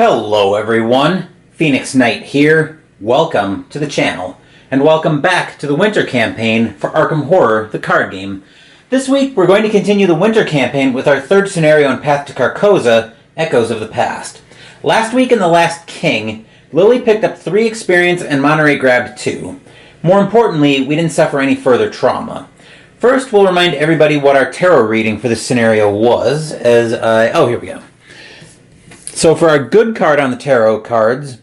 Hello everyone, Phoenix Knight here. Welcome to the channel, and welcome back to the Winter Campaign for Arkham Horror, the card game. This week we're going to continue the Winter Campaign with our third scenario in Path to Carcosa, Echoes of the Past. Last week in The Last King, Lily picked up 3 experience and Monterey grabbed 2. More importantly, we didn't suffer any further trauma. First, we'll remind everybody what our tarot reading for this scenario was, as here we go. So for our good card on the tarot cards,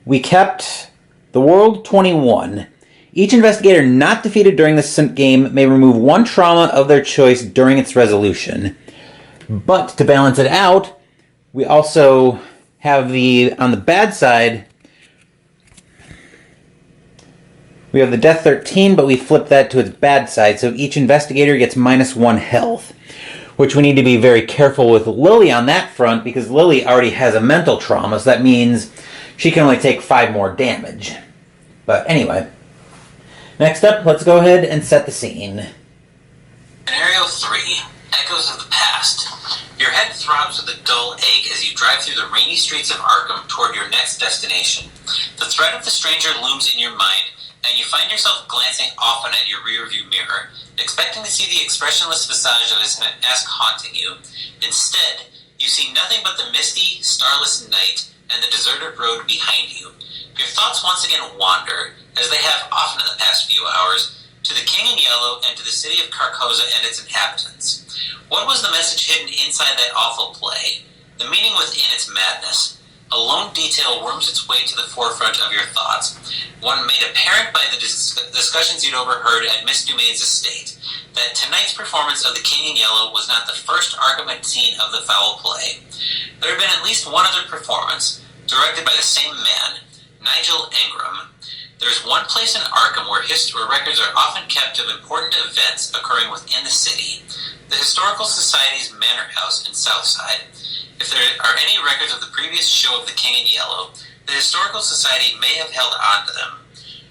we kept the World 21. Each investigator not defeated during this game may remove 1 trauma of their choice during its resolution. But to balance it out, we also have on the bad side, we have the Death 13, but we flip that to its bad side, so each investigator gets -1 health. Which we need to be very careful with Lily on that front, because Lily already has a mental trauma, so that means she can only take 5 more damage. But anyway, next up, let's go ahead and set the scene. Scenario 3, Echoes of the Past. Your head throbs with a dull ache as you drive through the rainy streets of Arkham toward your next destination. The threat of the stranger looms in your mind, and you find yourself glancing often at your rearview mirror, expecting to see the expressionless visage of his mask haunting you. Instead, you see nothing but the misty, starless night and the deserted road behind you. Your thoughts once again wander, as they have often in the past few hours, to the King in Yellow and to the city of Carcosa and its inhabitants. What was the message hidden inside that awful play? The meaning within its madness? A lone detail worms its way to the forefront of your thoughts, one made apparent by the discussions you'd overheard at Miss Dumain's estate, that tonight's performance of the King in Yellow was not the first Arkham had seen of the foul play. There had been at least one other performance, directed by the same man, Nigel Ingram. There is one place in Arkham where records are often kept of important events occurring within the city, the Historical Society's Manor House in Southside. If there are any records of the previous show of the King in Yellow, the Historical Society may have held on to them.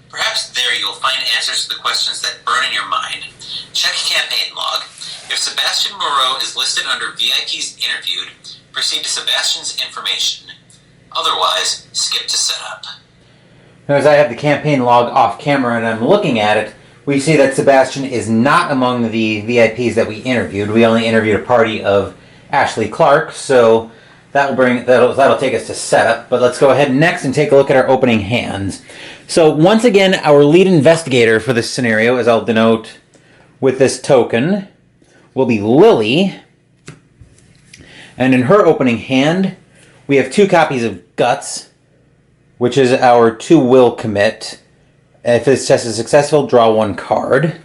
Perhaps there you will find answers to the questions that burn in your mind. Check campaign log. If Sebastian Moreau is listed under VIPs interviewed, proceed to Sebastian's information. Otherwise, skip to setup. Now, as I have the campaign log off camera and I'm looking at it, we see that Sebastian is not among the VIPs that we interviewed. We only interviewed a party of Ashley Clark, so that'll take us to setup. But let's go ahead next and take a look at our opening hands. So once again, our lead investigator for this scenario, as I'll denote with this token, will be Lily. And in her opening hand, we have 2 copies of Guts, which is our 2 will commit. If this test is successful, draw 1 card.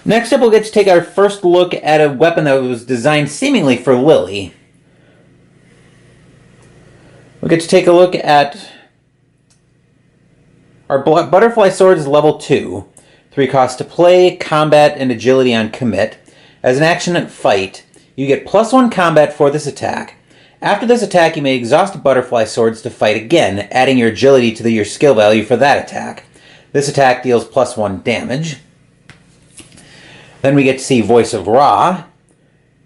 Next up, we'll get to take our first look at a weapon that was designed seemingly for Lily. We'll get to take a look at our Butterfly Sword is level 2. 3 costs to play, combat, and agility on commit. As an action at fight, you get +1 combat for this attack. After this attack, you may exhaust Butterfly Swords to fight again, adding your agility to your skill value for that attack. This attack deals +1 damage. Then we get to see Voice of Ra.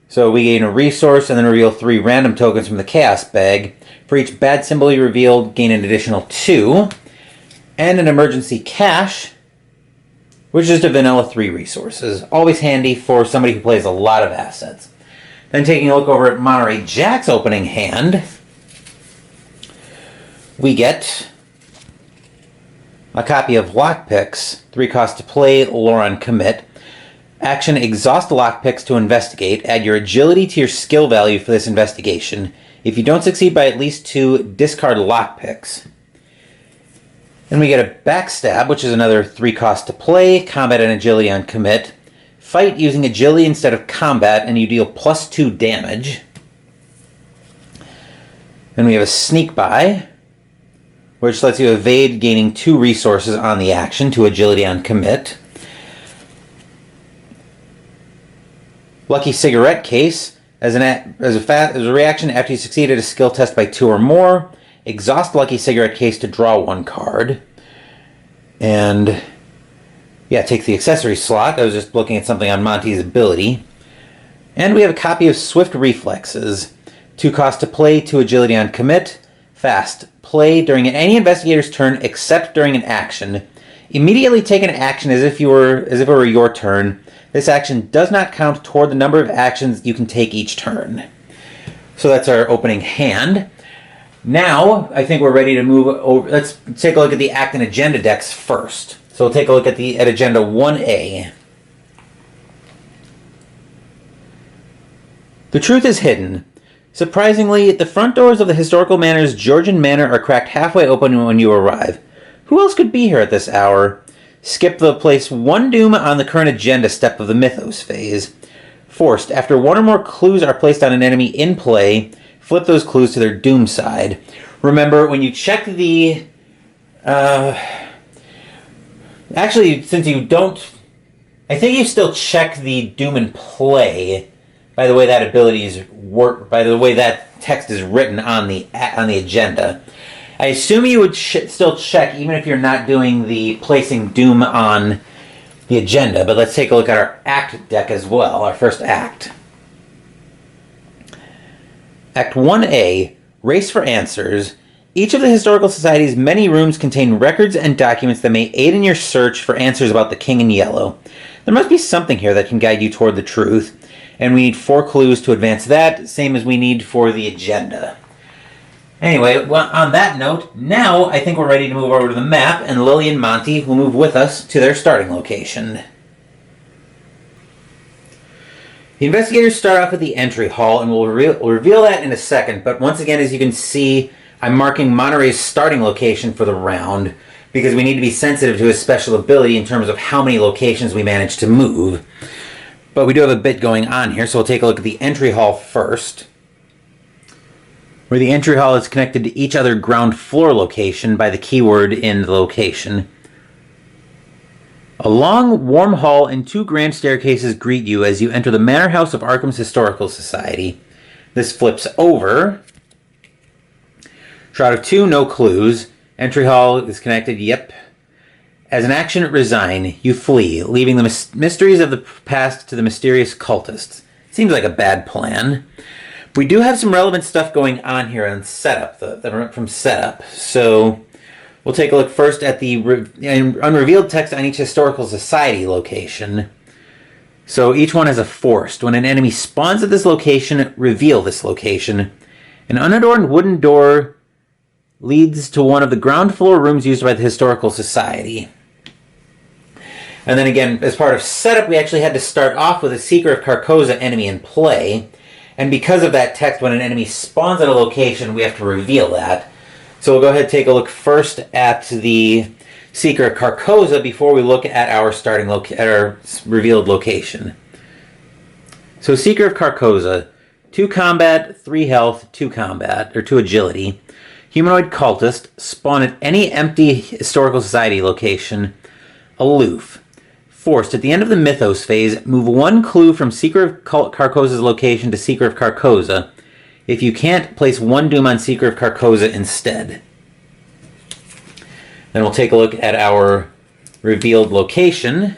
So we gain a resource and then reveal 3 random tokens from the Chaos Bag. For each bad symbol you revealed, gain an additional 2. And an Emergency Cache, which is just a vanilla 3 resources. Always handy for somebody who plays a lot of assets. Then taking a look over at Monterey Jack's opening hand, we get a copy of Lockpicks. 3 costs to play, lore on commit. Action, exhaust lockpicks to investigate. Add your agility to your skill value for this investigation. If you don't succeed by at least 2, discard lockpicks. Then we get a Backstab, which is another 3 cost to play, combat and agility on commit. Fight using agility instead of combat, and you deal +2 damage. Then we have a Sneak By, which lets you evade, gaining 2 resources on the action to agility on commit. Lucky Cigarette Case, as a reaction after you succeeded a skill test by 2 or more, exhaust Lucky Cigarette Case to draw 1 card. And yeah, take the accessory slot. I was just looking at something on Monty's ability. And we have a copy of Swift Reflexes. 2 cost to play, 2 agility on commit. Fast. Play during any investigator's turn except during an action. Immediately take an action as if it were your turn. This action does not count toward the number of actions you can take each turn. So that's our opening hand. Now, I think we're ready to move over. Let's take a look at the Act and Agenda decks first. So we'll take a look at Agenda 1A. The truth is hidden. Surprisingly, the front doors of the historical manor's Georgian Manor are cracked halfway open when you arrive. Who else could be here at this hour? Skip the place 1 doom on the current agenda step of the Mythos Phase. Forced. After 1 or more clues are placed on an enemy in play, flip those clues to their doom side. Remember, when you check the... Actually, since you don't... I think you still check the doom in play by the way that abilities work, by the way that text is written on the agenda. I assume you would still check even if you're not doing the placing doom on the agenda, but let's take a look at our Act deck as well, our first Act. Act 1A, Race for Answers. Each of the Historical Society's many rooms contain records and documents that may aid in your search for answers about the King in Yellow. There must be something here that can guide you toward the truth, and we need 4 clues to advance that, same as we need for the agenda. Anyway, well, on that note, now I think we're ready to move over to the map, and Lily and Monty will move with us to their starting location. The investigators start off at the entry hall, and we'll reveal that in a second, but once again, as you can see, I'm marking Monterey's starting location for the round, because we need to be sensitive to his special ability in terms of how many locations we manage to move. But we do have a bit going on here, so we'll take a look at the entry hall first, where the entry hall is connected to each other ground floor location by the keyword in the location. A long, warm hall and 2 grand staircases greet you as you enter the Manor House of Arkham's Historical Society. This flips over. Shroud of 2, no clues. Entry hall is connected, yep. As an action, resign. You flee, leaving the mysteries of the past to the mysterious cultists. Seems like a bad plan. We do have some relevant stuff going on here on setup, from setup. So we'll take a look first at the unrevealed text on each Historical Society location. So each one has a forced. When an enemy spawns at this location, reveal this location. An unadorned wooden door leads to one of the ground floor rooms used by the Historical Society. And then again, as part of setup, we actually had to start off with a Seeker of Carcosa enemy in play. And because of that text, when an enemy spawns at a location, we have to reveal that. So we'll go ahead and take a look first at the Seeker of Carcosa before we look at our revealed location. So Seeker of Carcosa, 2 combat, 3 health, 2 combat, or 2 agility. Humanoid cultist, spawn at any empty Historical Society location. Aloof. Forced. At the end of the Mythos Phase, move 1 clue from Seeker of Carcosa's location to Seeker of Carcosa. If you can't, place 1 doom on Seeker of Carcosa instead. Then we'll take a look at our revealed location.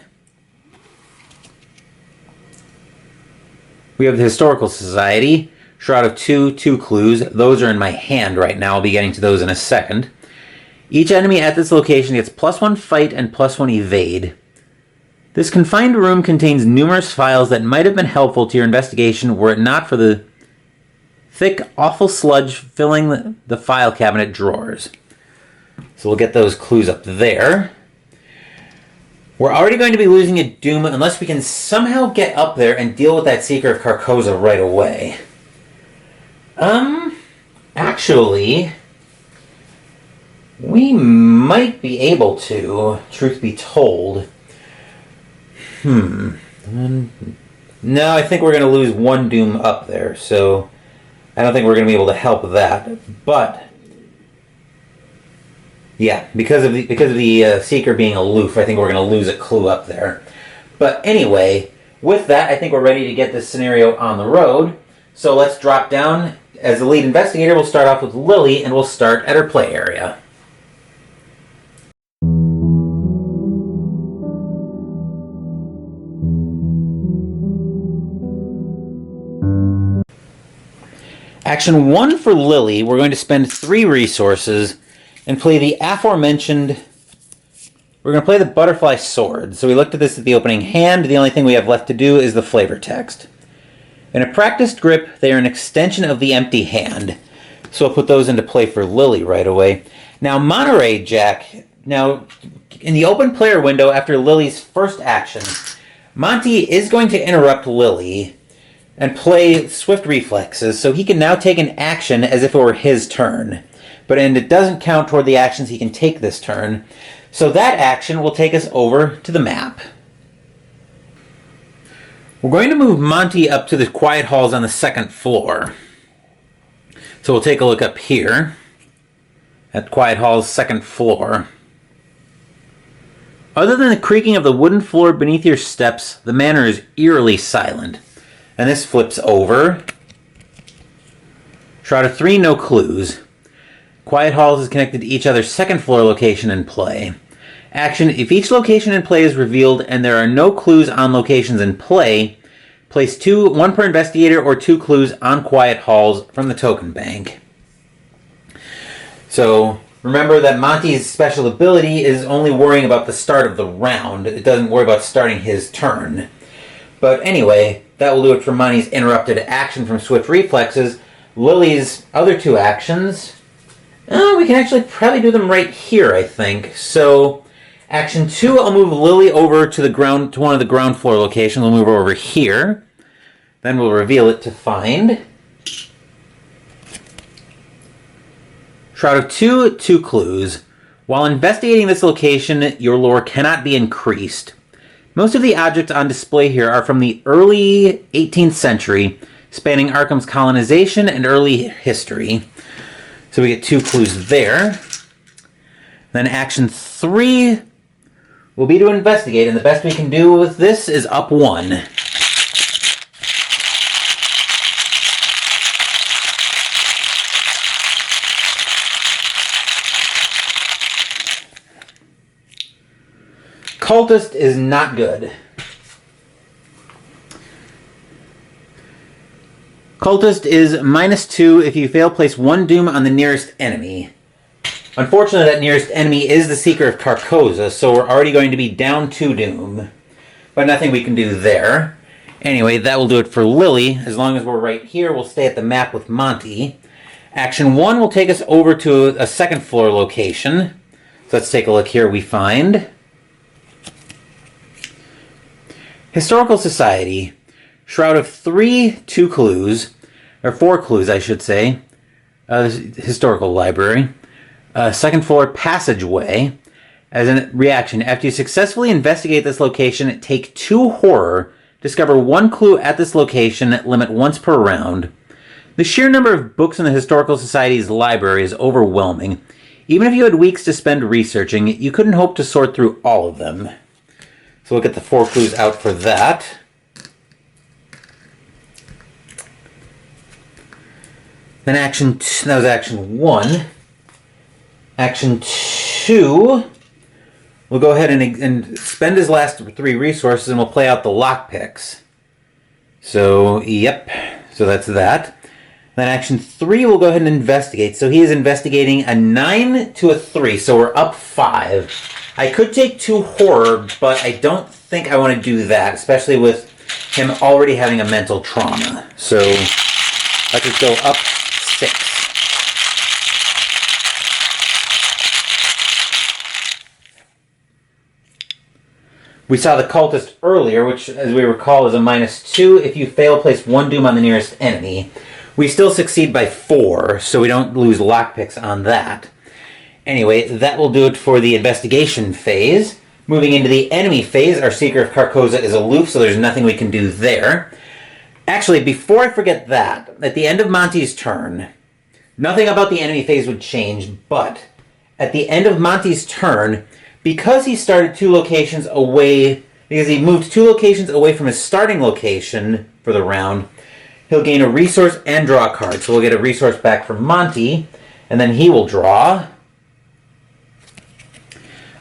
We have the Historical Society. Shroud of 2, 2 clues. Those are in my hand right now. I'll be getting to those in a second. Each enemy at this location gets +1 fight and +1 evade. This confined room contains numerous files that might have been helpful to your investigation were it not for the thick, awful sludge filling the file cabinet drawers. So we'll get those clues up there. We're already going to be losing a doom unless we can somehow get up there and deal with that Seeker of Carcosa right away. Actually, we might be able to, truth be told. No, I think we're going to lose 1 doom up there, so I don't think we're going to be able to help that. But yeah, because of the Seeker being aloof, I think we're going to lose a clue up there. But anyway, with that, I think we're ready to get this scenario on the road. So let's drop down. As the lead investigator, we'll start off with Lily, and we'll start at her play area. Action 1 for Lily, we're going to spend 3 resources and play the aforementioned... We're going to play the Butterfly Sword. So we looked at this at the opening hand. The only thing we have left to do is the flavor text. In a practiced grip, they are an extension of the empty hand. So I'll put those into play for Lily right away. Now, Monterey Jack. Now, in the open player window after Lily's first action, Monty is going to interrupt Lily and play Swift Reflexes, so he can now take an action as if it were his turn. And it doesn't count toward the actions he can take this turn. So that action will take us over to the map. We're going to move Monty up to the quiet halls on the 2nd floor. So we'll take a look up here at Quiet Hall's 2nd floor. Other than the creaking of the wooden floor beneath your steps, the manor is eerily silent. And this flips over. Shroud of 3, no clues. Quiet Halls is connected to each other's 2nd floor location in play. Action: if each location in play is revealed and there are no clues on locations in play, place 1 per investigator or 2 clues on Quiet Halls from the token bank. So remember that Monty's special ability is only worrying about the start of the round. It doesn't worry about starting his turn. But anyway, that will do it for Monty's interrupted action from Swift Reflexes. Lily's other 2 actions... we can actually probably do them right here, I think. So, action 2, I'll move Lily over to one of the ground floor locations. We'll move her over here. Then we'll reveal it to find. Shroud of 2, 2 clues. While investigating this location, your lore cannot be increased. Most of the objects on display here are from the early 18th century, spanning Arkham's colonization and early history. So we get 2 clues there. Then action 3 will be to investigate, and the best we can do with this is up 1. Cultist is not good. Cultist is -2 if you fail, place 1 doom on the nearest enemy. Unfortunately, that nearest enemy is the Seeker of Carcosa, so we're already going to be down 2 doom. But nothing we can do there. Anyway, that will do it for Lily. As long as we're right here, we'll stay at the map with Monty. Action 1 will take us over to a 2nd floor location. So let's take a look here. We find Historical Society. Shroud of 3, 2 clues, or 4 clues, I should say. Historical Library. 2nd floor passageway. As a reaction, after you successfully investigate this location, take 2 horror, discover 1 clue at this location, limit once per round. The sheer number of books in the Historical Society's library is overwhelming. Even if you had weeks to spend researching, you couldn't hope to sort through all of them. So we'll get the 4 clues out for that. Then that was action 1. Action 2, we'll go ahead and spend his last 3 resources and we'll play out the lockpicks. So, yep, so that's that. Then action 3, we'll go ahead and investigate. So he is investigating a 9 to a 3, so we're up 5. I could take 2 horror, but I don't think I want to do that, especially with him already having a mental trauma. So let's just go up 6. We saw the cultist earlier, which, as we recall, is a -2. If you fail, place 1 doom on the nearest enemy. We still succeed by 4, so we don't lose lockpicks on that. Anyway, that will do it for the investigation phase. Moving into the enemy phase, our Seeker of Carcosa is aloof, so there's nothing we can do there. Actually, before I forget that, at the end of Monty's turn, nothing about the enemy phase would change, but at the end of Monty's turn, because he started 2 locations away, because he moved 2 locations away from his starting location for the round, he'll gain a resource and draw a card. So we'll get a resource back from Monty, and then he will draw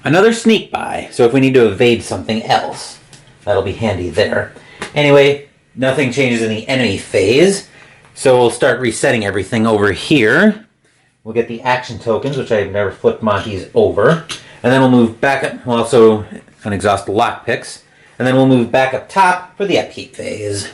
another sneak by. So if we need to evade something else, that'll be handy there. Anyway, nothing changes in the enemy phase. So we'll start resetting everything over here. We'll get the action tokens, which I've never flipped Monty's over. And then we'll move back up. We'll also unexhaust the lockpicks. And then we'll move back up top for the Upkeep Phase.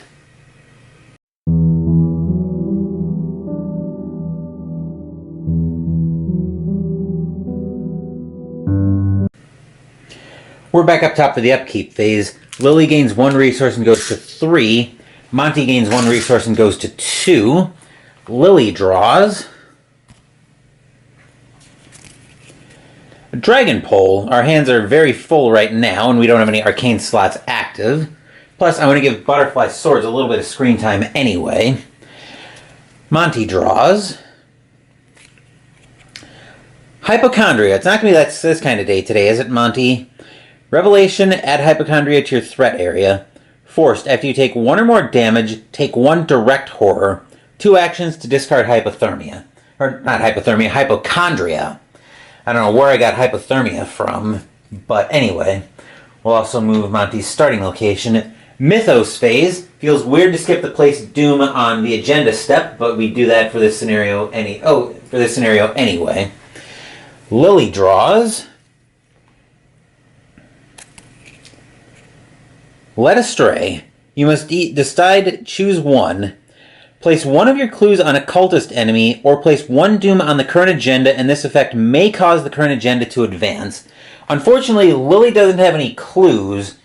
We're back up top for the Upkeep Phase. Lily gains 1 resource and goes to 3. Monty gains 1 resource and goes to 2. Lily draws a Dragon Pole. Our hands are very full right now, and we don't have any arcane slots active. Plus, I want to give Butterfly Swords a little bit of screen time anyway. Monty draws Hypochondria. It's not going to be this kind of day today, is it, Monty? Revelation, add Hypochondria to your threat area. Forced, after you take 1 or more damage, take 1 direct horror. 2 actions to discard Hypothermia. Or, not Hypothermia, Hypochondria. I don't know where I got Hypothermia from, but anyway. We'll also move Monty's starting location. Mythos Phase. Feels weird to skip the place Doom on the agenda step, but we do that for this scenario anyway. Lily draws Led Astray. You must decide, choose 1. Place 1 of your clues on a cultist enemy, or place 1 doom on the current agenda, and this effect may cause the current agenda to advance. Unfortunately, Lily doesn't have any clues,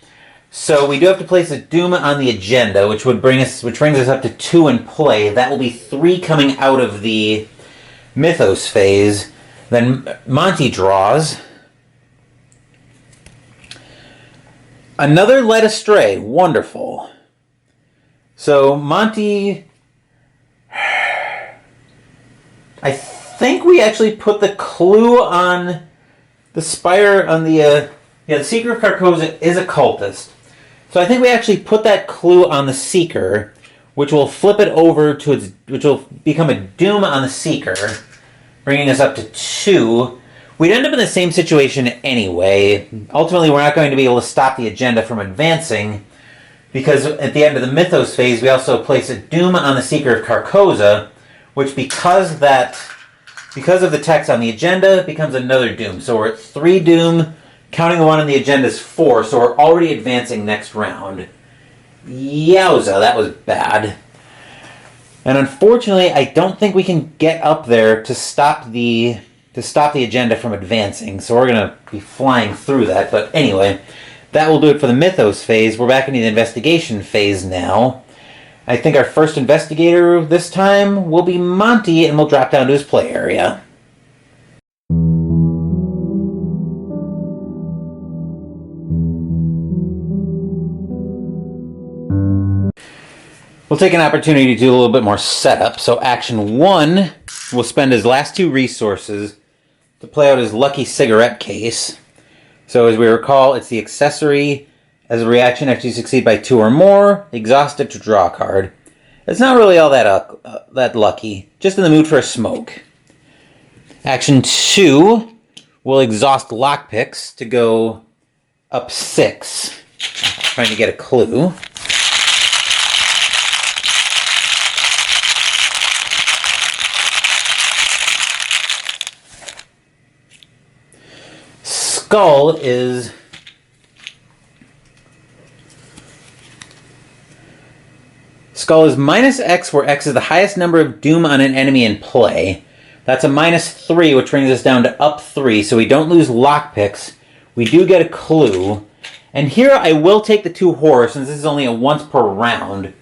so we do have to place a doom on the agenda, which brings us up to 2 in play. That will be 3 coming out of the Mythos Phase. Then Monty draws another Led Astray. Wonderful. So Monty, I think we actually put the clue on the Spire on the the Seeker of Carcosa is a cultist. So I think we actually put that clue on the Seeker, which will flip it over to which will become a doom on the Seeker, bringing us up to 2. We'd end up in the same situation anyway. Ultimately, we're not going to be able to stop the agenda from advancing, because at the end of the Mythos Phase, we also place a doom on the Seeker of Carcosa, which because of the text on the agenda, becomes another doom. So we're at 3 doom, counting the one on the agenda is 4, so we're already advancing next round. Yowza, that was bad. And unfortunately, I don't think we can get up there to stop the agenda from advancing, so we're going to be flying through that. But anyway, that will do it for the Mythos Phase. We're back into the Investigation Phase now. I think our first investigator this time will be Monty, and we'll drop down to his play area. We'll take an opportunity to do a little bit more setup. So action 1 will spend his last 2 resources to play out his lucky cigarette case. So as we recall, it's the accessory. As a reaction, after you succeed by 2 or more, exhaust it to draw a card. It's not really all that lucky. Just in the mood for a smoke. Action 2 will exhaust lockpicks to go up 6. Trying to get a clue. Skull is minus X, where X is the highest number of doom on an enemy in play. That's a minus 3, which brings us down to up 3, so we don't lose lockpicks. We do get a clue. And here I will take the 2 horror, since this is only a once per round,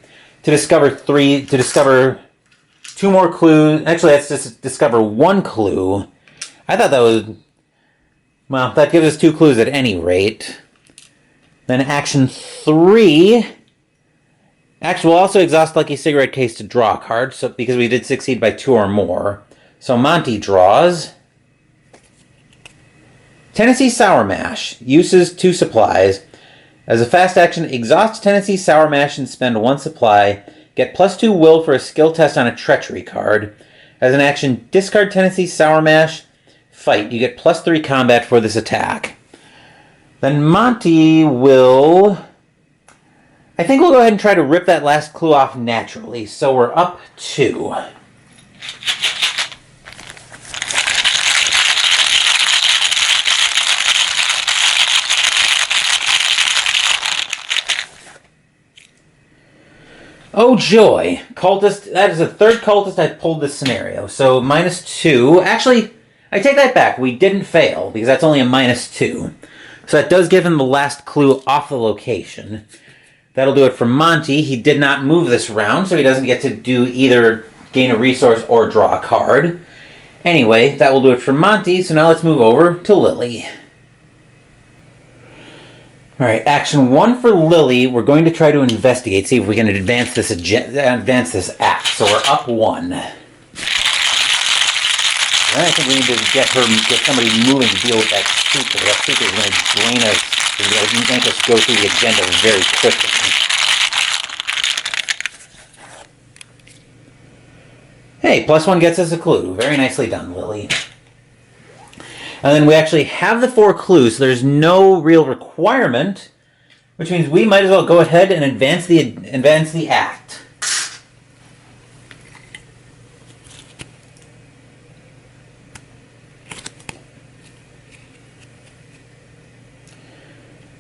to discover 2 more clues. Actually, let's just discover 1 clue. I thought that was... Well, that gives us 2 clues at any rate. Then action 3... Actually, we'll also exhaust Lucky Cigarette Case to draw a card, so because we did succeed by 2 or more. So Monty draws Tennessee Sour Mash. Uses 2 supplies. As a fast action, exhaust Tennessee Sour Mash and spend 1 supply. Get +2 will for a skill test on a treachery card. As an action, discard Tennessee Sour Mash. Fight. You get +3 combat for this attack. Then Monty will I think we'll go ahead and try to rip that last clue off naturally. So we're up 2. Oh joy! Cultist, that is the third cultist I pulled this scenario. So -2. Actually, I take that back. We didn't fail, because that's only a -2. So that does give him the last clue off the location. That'll do it for Monty. He did not move this round, so he doesn't get to do either gain a resource or draw a card. Anyway, that will do it for Monty, so now let's move over to Lily. Alright, action 1 for Lily. We're going to try to investigate, see if we can advance this act. So we're up 1. I think we need to get somebody moving to deal with that speaker. That speaker is going to drain us, it's going to make us go through the agenda very quickly. Hey, +1 gets us a clue. Very nicely done, Lily. And then we actually have the 4 clues, so there's no real requirement, which means we might as well go ahead and advance the act.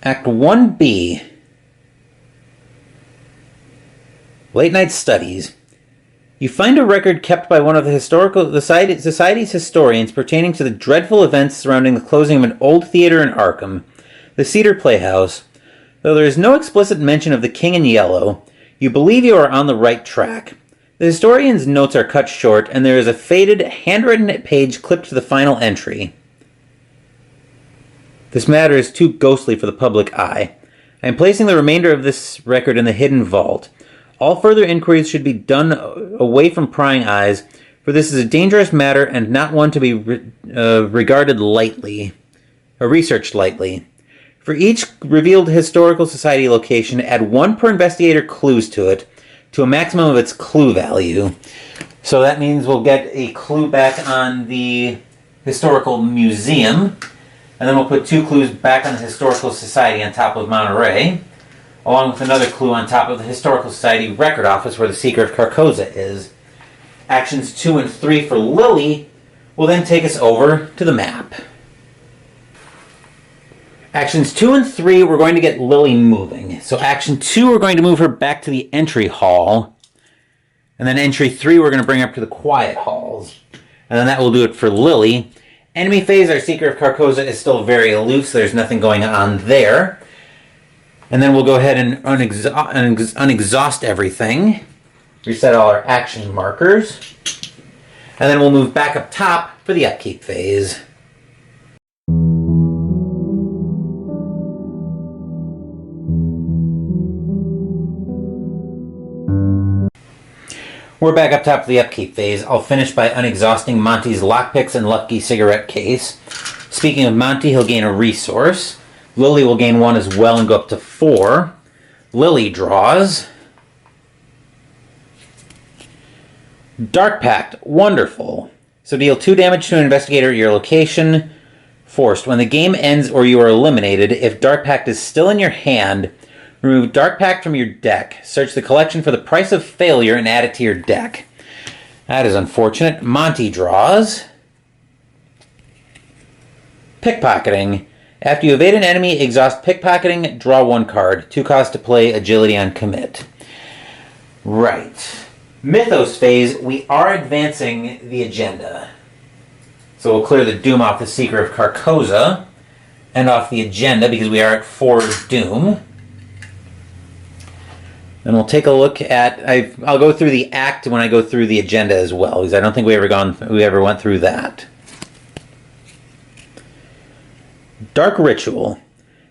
Act 1B. Late Night Studies. You find a record kept by one of the Society's historians pertaining to the dreadful events surrounding the closing of an old theater in Arkham, the Cedar Playhouse. Though there is no explicit mention of the King in Yellow, you believe you are on the right track. The historian's notes are cut short, and there is a faded, handwritten page clipped to the final entry. This matter is too ghostly for the public eye. I am placing the remainder of this record in the hidden vault. All further inquiries should be done away from prying eyes, for this is a dangerous matter and not one to be regarded lightly, or researched lightly. For each revealed historical society location, add 1 per investigator clues to it, to a maximum of its clue value. So that means we'll get a clue back on the historical museum, and then we'll put 2 clues back on the historical society on top of Monterey, along with another clue on top of the Historical Society record office where the Seeker of Carcosa is. Actions 2 and 3 for Lily will then take us over to the map. Actions 2 and 3, we're going to get Lily moving. So action 2, we're going to move her back to the entry hall. And then entry 3, we're going to bring her up to the quiet halls. And then that will do it for Lily. Enemy phase, our Seeker of Carcosa is still very aloof, so there's nothing going on there. And then we'll go ahead and unexhaust everything. Reset all our action markers. And then we'll move back up top for the upkeep phase. We're back up top for the upkeep phase. I'll finish by unexhausting Monty's lockpicks and lucky cigarette case. Speaking of Monty, he'll gain a resource. Lily will gain 1 as well and go up to 4. Lily draws. Dark Pact. Wonderful. So deal 2 damage to an investigator at your location. Forced. When the game ends or you are eliminated, if Dark Pact is still in your hand, remove Dark Pact from your deck. Search the collection for the price of failure and add it to your deck. That is unfortunate. Monty draws. Pickpocketing. After you evade an enemy, exhaust pickpocketing, draw 1 card. 2 costs to play, agility on commit. Right. Mythos phase, we are advancing the agenda. So we'll clear the Doom off the Seeker of Carcosa and off the agenda because we are at 4 Doom. And we'll take a look at, I'll go through the act when I go through the agenda as well, because I don't think we ever went through that. Dark Ritual.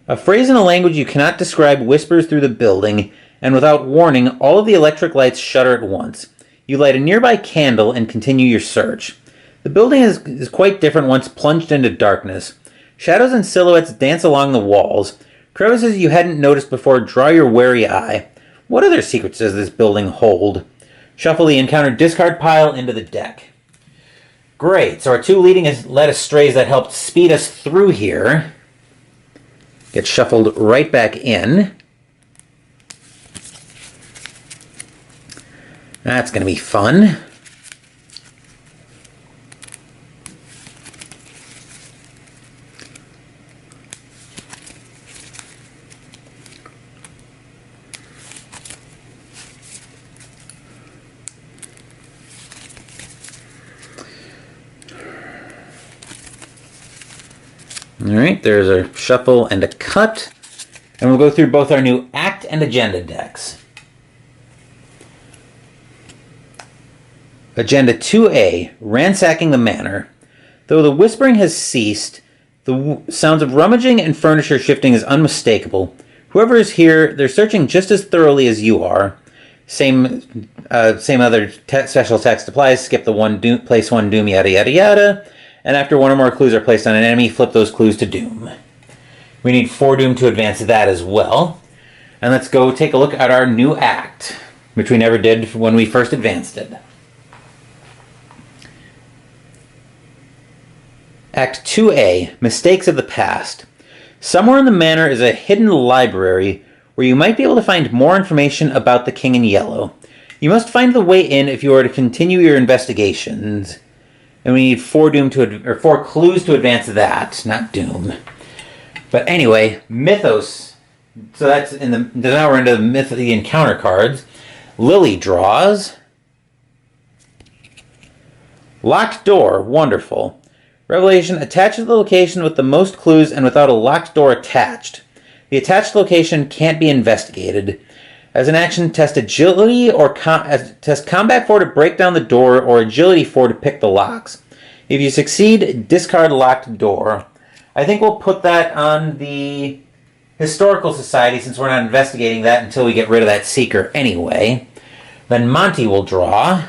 A phrase in a language you cannot describe whispers through the building, and without warning, all of the electric lights shudder at once. You light a nearby candle and continue your search. The building is quite different once plunged into darkness. Shadows and silhouettes dance along the walls. Crevices you hadn't noticed before draw your wary eye. What other secrets does this building hold? Shuffle the encountered discard pile into the deck. Great, so our 2 leading led astrays that helped speed us through here get shuffled right back in. That's going to be fun. Alright, there's a shuffle and a cut. And we'll go through both our new Act and Agenda decks. Agenda 2A, Ransacking the Manor. Though the whispering has ceased, the sounds of rummaging and furniture shifting is unmistakable. Whoever is here, they're searching just as thoroughly as you are. Same other special text applies. Skip the one doom, place one doom, yada yada yada. And after one or more clues are placed on an enemy, flip those clues to doom. We need 4 doom to advance that as well. And let's go take a look at our new act, which we never did when we first advanced it. Act 2A, Mistakes of the Past. Somewhere in the manor is a hidden library where you might be able to find more information about the King in Yellow. You must find the way in if you are to continue your investigations. And we need 4 clues to advance that, not doom. But anyway, Mythos. So that's now we're into the encounter cards. Lily draws. Locked door, wonderful. Revelation, attach to the location with the most clues and without a locked door attached. The attached location can't be investigated. As an action, test agility or test combat 4 to break down the door or agility 4 to pick the locks. If you succeed, discard locked door. I think we'll put that on the Historical Society since we're not investigating that until we get rid of that seeker anyway. Then Monty will draw.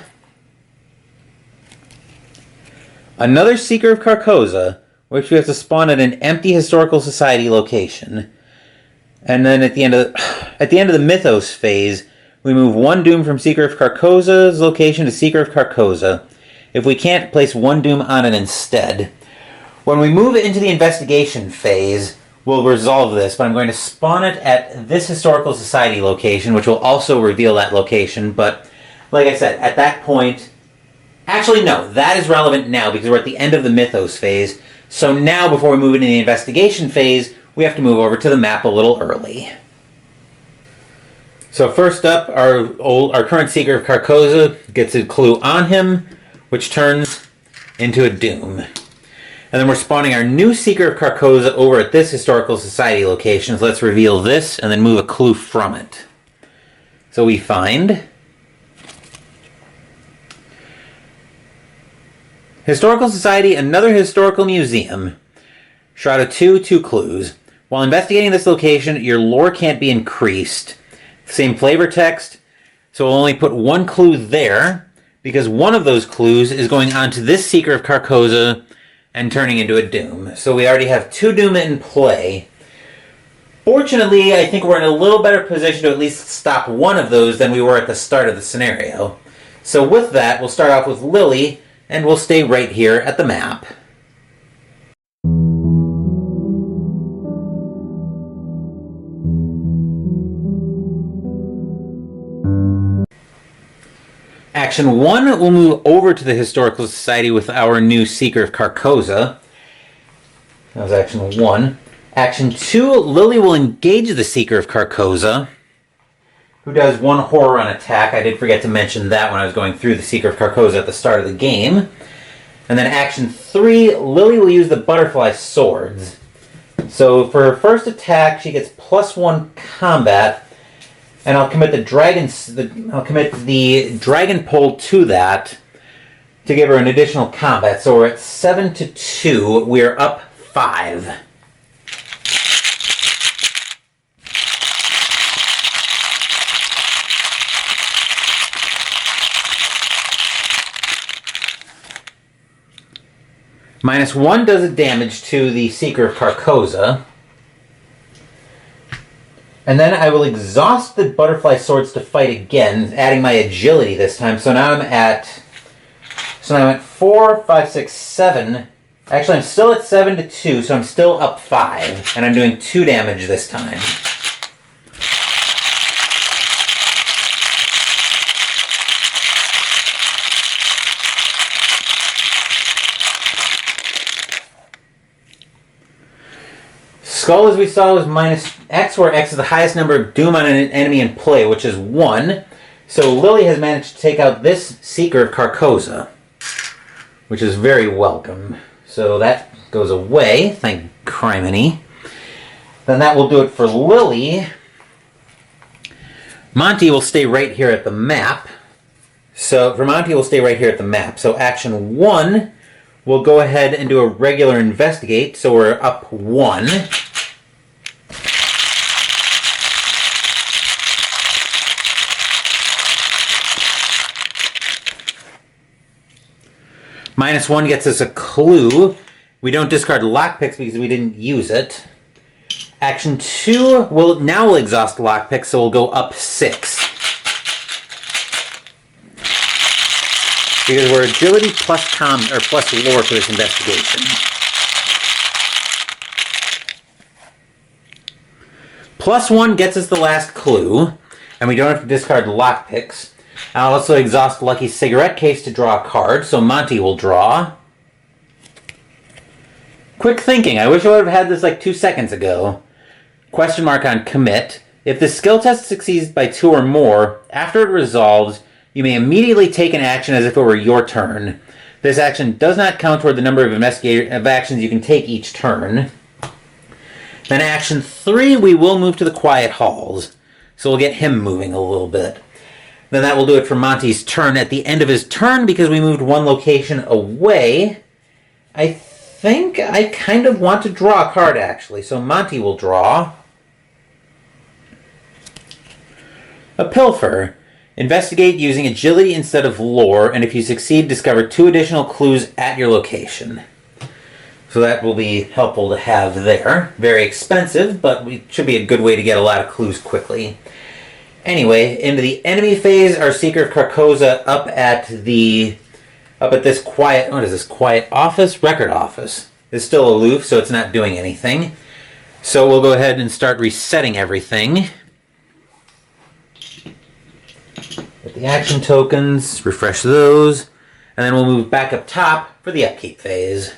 Another Seeker of Carcosa, which we have to spawn at an empty Historical Society location. And then at the end of the Mythos phase, we move 1 doom from Seeker of Carcosa's location to Seeker of Carcosa. If we can't, place 1 doom on it instead. When we move into the investigation phase, we'll resolve this, but I'm going to spawn it at this Historical Society location, which will also reveal that location. But like I said, at that point, actually no, that is relevant now because we're at the end of the Mythos phase. So now, before we move into the investigation phase, we have to move over to the map a little early. So first up, our current Seeker of Carcosa gets a clue on him, which turns into a doom. And then we're spawning our new Seeker of Carcosa over at this Historical Society location. So let's reveal this and then move a clue from it. So we find Historical Society, another historical museum. Shroud of 2 clues. While investigating this location, your lore can't be increased. Same flavor text, so we'll only put 1 clue there, because one of those clues is going on to this Seeker of Carcosa and turning into a doom. So we already have 2 doom in play. Fortunately, I think we're in a little better position to at least stop one of those than we were at the start of the scenario. So with that, we'll start off with Lily, and we'll stay right here at the map. Action 1 will move over to the Historical Society with our new Seeker of Carcosa. That was Action 1. Action 2, Lily will engage the Seeker of Carcosa, who does 1 horror on attack. I did forget to mention that when I was going through the Seeker of Carcosa at the start of the game. And then Action 3, Lily will use the butterfly swords. So for her first attack, she gets +1 combat. And I'll commit the dragon pole to that to give her an additional combat. So we're at 7-2. We're up 5. -1 does a damage to the Seeker of Carcosa. And then I will exhaust the butterfly swords to fight again, adding my agility this time. So now I'm at 4, 5, 6, 7. Actually, I'm still at 7-2, so I'm still up 5. And I'm doing 2 damage this time. Skull, as we saw, was minus X, where X is the highest number of doom on an enemy in play, which is 1. So Lily has managed to take out this Seeker of Carcosa, which is very welcome. So that goes away, thank criminy. Then that will do it for Lily. Monty will stay right here at the map. So for Monty, we'll stay right here at the map. So action 1, we'll go ahead and do a regular investigate. So we're up 1. -1 gets us a clue. We don't discard lockpicks because we didn't use it. Action 2, we'll exhaust lockpicks, so we'll go up 6. Because we're agility plus plus lore for this investigation. +1 gets us the last clue, and we don't have to discard lockpicks. I'll also exhaust Lucky's cigarette case to draw a card, so Monty will draw. Quick thinking. I wish I would have had this like 2 seconds ago. Question mark on commit. If the skill test succeeds by 2 or more, after it resolves, you may immediately take an action as if it were your turn. This action does not count toward the number of actions you can take each turn. Then action 3, we will move to the quiet halls. So we'll get him moving a little bit. Then that will do it for Monty's turn. At the end of his turn, because we moved 1 location away, I think I kind of want to draw a card, actually. So Monty will draw a Pilfer. Investigate using agility instead of lore, and if you succeed, discover 2 additional clues at your location. So that will be helpful to have there. Very expensive, but it should be a good way to get a lot of clues quickly. Anyway, into the enemy phase, our Seeker of Carcosa up at this quiet, what is this, quiet office? Record office. It's still aloof, so it's not doing anything. So we'll go ahead and start resetting everything. Get the action tokens, refresh those, and then we'll move back up top for the upkeep phase.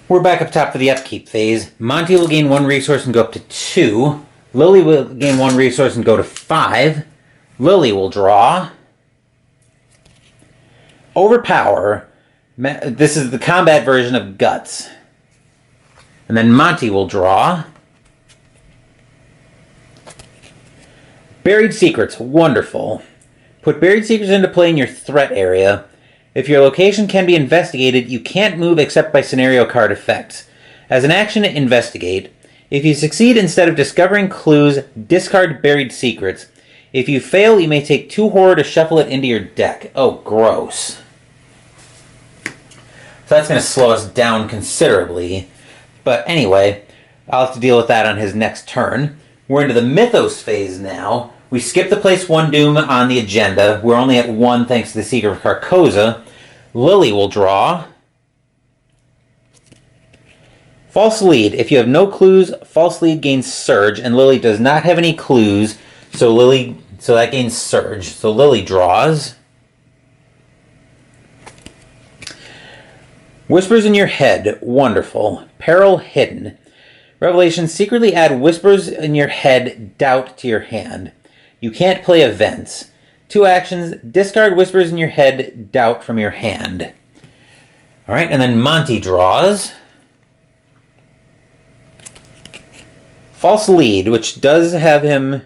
We're back up top for the upkeep phase. Monty will gain 1 resource and go up to 2. Lily will gain 1 resource and go to 5. Lily will draw. Overpower. This is the combat version of Guts. And then Monty will draw. Buried Secrets. Wonderful. Put Buried Secrets into play in your threat area. If your location can be investigated, you can't move except by scenario card effects. As an action, investigate. If you succeed, instead of discovering clues, discard Buried Secrets. If you fail, you may take 2 horror to shuffle it into your deck. Oh, gross. So that's going to slow us down considerably. But anyway, I'll have to deal with that on his next turn. We're into the Mythos phase now. We skipped the place 1 doom on the agenda. We're only at 1 thanks to the Seeker of Carcosa. Lily will draw. False lead. If you have no clues, false lead gains surge, and Lily does not have any clues, so that gains surge. So Lily draws. Whispers in your head. Wonderful. Peril hidden. Revelations secretly add whispers in your head doubt to your hand. You can't play events. 2 actions, discard whispers in your head, doubt from your hand. Alright, and then Monty draws. False lead, which does have him...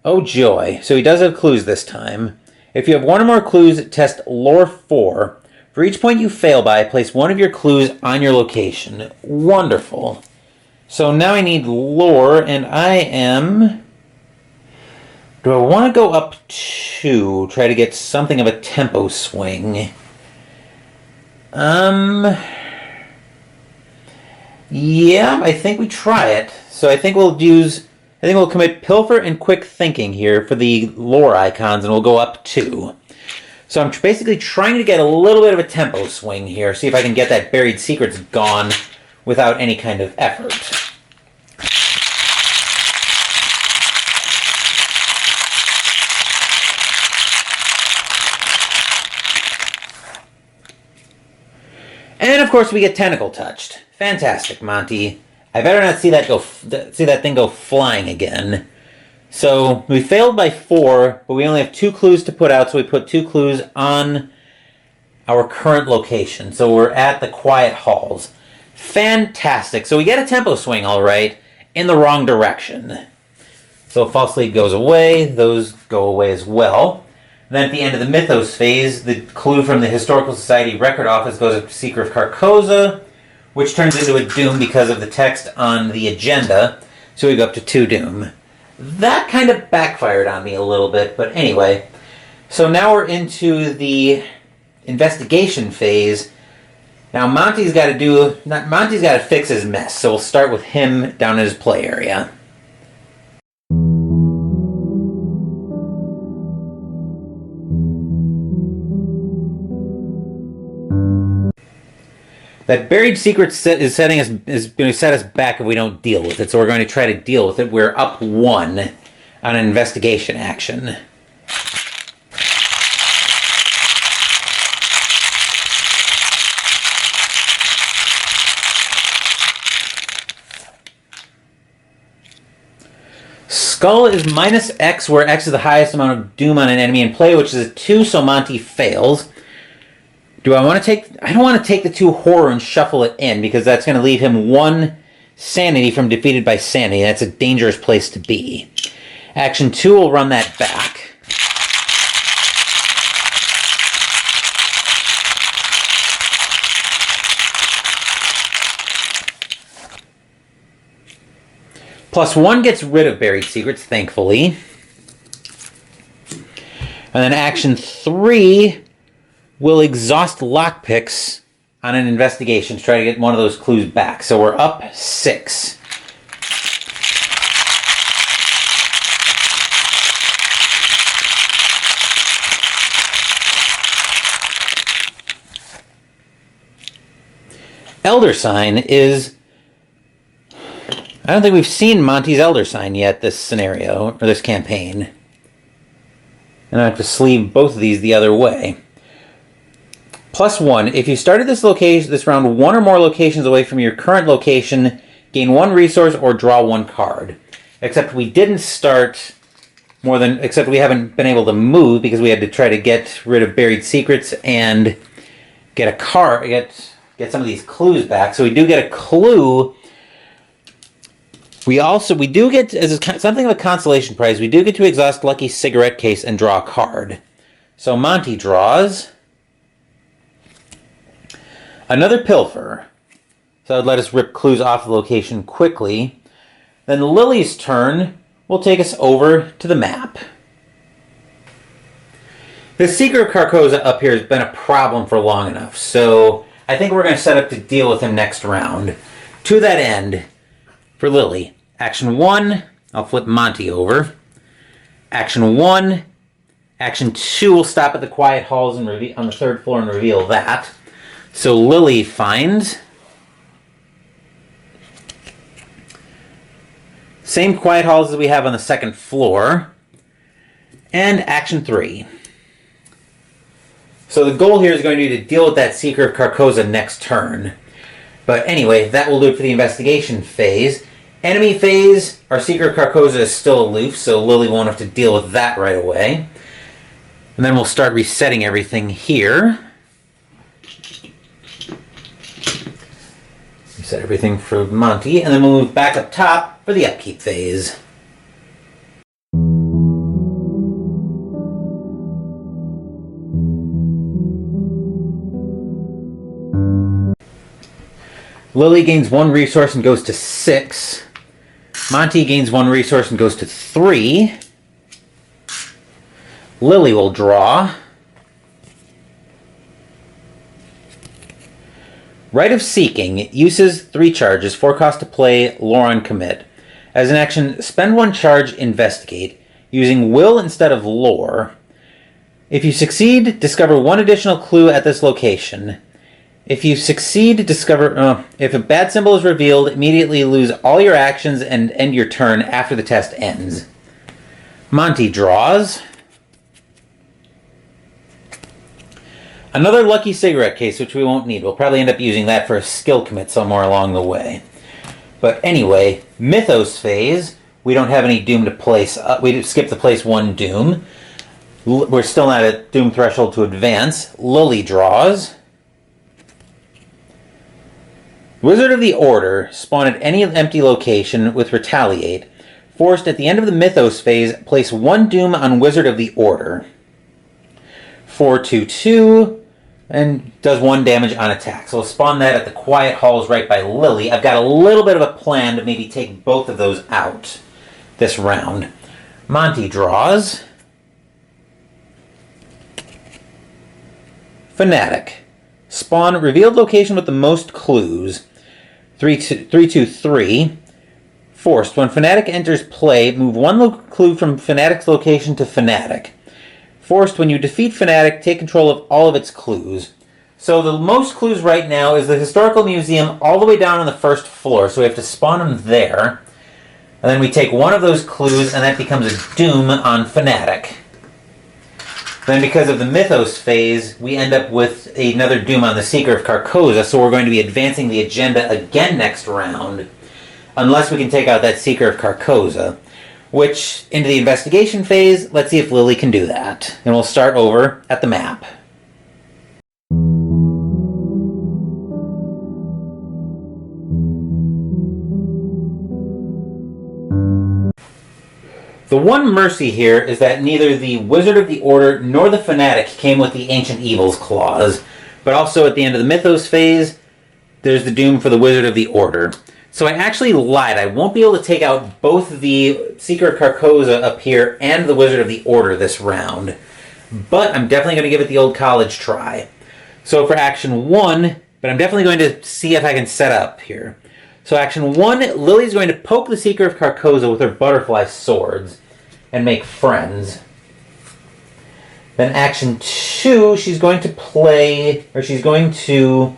Oh joy, so he does have clues this time. If you have 1 or more clues, test lore 4. For each point you fail by, place 1 of your clues on your location. Wonderful. So now I need lore, and I am... Do I want to go up 2, try to get something of a tempo swing? Yeah, I think we try it. So I think we'll commit Pilfer and Quick Thinking here for the lore icons, and we'll go up 2. So I'm basically trying to get a little bit of a tempo swing here, see if I can get that Buried Secrets gone without any kind of effort. of course we get tentacle touched. Fantastic, Monty. I better not see that thing go flying again. So we failed by 4, but we only have 2 clues to put out, so we put 2 clues on our current location. So we're at the Quiet Halls. Fantastic. So we get a tempo swing, all right, in the wrong direction. So if false lead goes away, those go away as well. And then at the end of the Mythos phase, the clue from the Historical Society Record Office goes up to Seeker of Carcosa, which turns into a doom because of the text on the agenda. So we go up to 2 doom. That kind of backfired on me a little bit, but anyway. So now we're into the investigation phase. Now Monty's got to fix his mess. So we'll start with him down in his play area. That buried secret is going to set us back if we don't deal with it, so we're going to try to deal with it. We're up 1 on an investigation action. Skull is -X, where X is the highest amount of doom on an enemy in play, which is a 2, so Monty fails. I don't want to take the 2 horror and shuffle it in, because that's going to leave him 1 sanity from defeated by sanity. That's a dangerous place to be. Action 2 will run that back. +1 gets rid of buried secrets, thankfully. And then action 3 will exhaust lockpicks on an investigation to try to get one of those clues back. So we're up 6. Elder Sign is... I don't think we've seen Monty's Elder Sign yet, this scenario, or this campaign. And I have to sleeve both of these the other way. +1. If you started this round 1 or more locations away from your current location, gain 1 resource or draw 1 card. Except we didn't start except we haven't been able to move because we had to try to get rid of buried secrets and get a card, get some of these clues back. So we do get a clue. We do get, as something of a consolation prize, we do get to exhaust Lucky Cigarette Case and draw a card. So Monty draws another Pilfer. So that would let us rip clues off the location quickly. Then Lily's turn will take us over to the map. The Seeker of Carcosa up here has been a problem for long enough, so I think we're going to set up to deal with him next round. To that end, for Lily, action 1, I'll flip Monty over. Action 1, action 2 will stop at the Quiet Halls and on the 3rd floor and reveal that. So Lily finds same Quiet Halls as we have on the 2nd floor. And action 3. So the goal here is going to be to deal with that Seeker of Carcosa next turn. But anyway, that will do it for the investigation phase. Enemy phase, our Seeker of Carcosa is still aloof, so Lily won't have to deal with that right away. And then we'll start resetting everything here. Reset everything for Monty, and then we'll move back up top for the Upkeep phase. Lily gains 1 resource and goes to 6. Monty gains 1 resource and goes to 3. Lily will draw. Rite of Seeking uses 3 charges, 4 cost to play, lore on commit. As an action, spend 1 charge, investigate, using will instead of lore. If you succeed, discover 1 additional clue at this location. If you succeed, discover... if a bad symbol is revealed, immediately lose all your actions and end your turn after the test ends. Monty draws. Another lucky cigarette case, which we won't need. We'll probably end up using that for a skill commit somewhere along the way. But anyway, Mythos Phase. We don't have any Doom to place. We skipped the place 1 Doom. We're still not at Doom threshold to advance. Lily draws. Wizard of the Order. Spawn at any empty location with Retaliate. Forced at the end of the Mythos Phase, place 1 Doom on Wizard of the Order. 4/2/2. And does 1 damage on attack. So we'll spawn that at the Quiet Halls right by Lily. I've got a little bit of a plan to maybe take both of those out this round. Monty draws. Fanatic. Spawn revealed location with the most clues. 3/2/3. Forced. When Fanatic enters play, move 1 clue from Fanatic's location to Fanatic. Forced, when you defeat Fanatic, take control of all of its clues. So the most clues right now is the Historical Museum all the way down on the 1st floor, so we have to spawn them there. And then we take 1 of those clues, and that becomes a Doom on Fanatic. Then because of the Mythos Phase, we end up with another Doom on the Seeker of Carcosa, so we're going to be advancing the agenda again next round, unless we can take out that Seeker of Carcosa. Which, into the investigation phase, let's see if Lily can do that. And we'll start over at the map. The one mercy here is that neither the Wizard of the Order nor the Fanatic came with the Ancient Evils clause. But also at the end of the Mythos phase, there's the Doom for the Wizard of the Order. So I actually lied. I won't be able to take out both the Seeker of Carcosa up here and the Wizard of the Order this round. But I'm definitely going to give it the old college try. So for action 1, but I'm definitely going to see if I can set up here. So action 1, Lily's going to poke the Seeker of Carcosa with her butterfly swords and make friends. Then action 2, she's going to play, or she's going to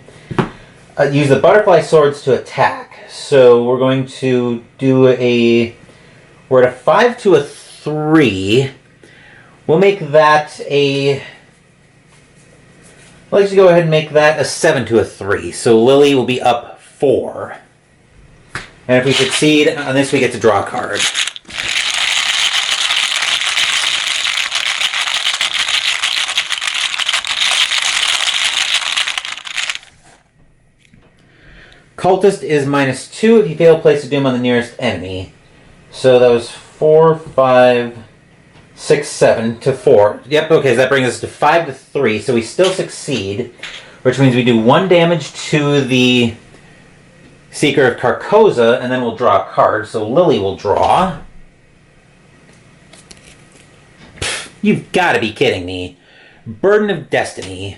use the butterfly swords to attack. So we're going to do we're at a 5 to a 3. We'll make that let's go ahead and make that a 7 to a 3. So Lily will be up 4. And if we succeed on this, we get to draw a card. Cultist is -2 if you fail to place a Doom on the nearest enemy. So that was 4, 5, 6, 7 to 4. Yep, okay, so that brings us to 5 to 3. So we still succeed, which means we do 1 damage to the Seeker of Carcosa, and then we'll draw a card. So Lily will draw. You've got to be kidding me. Burden of Destiny.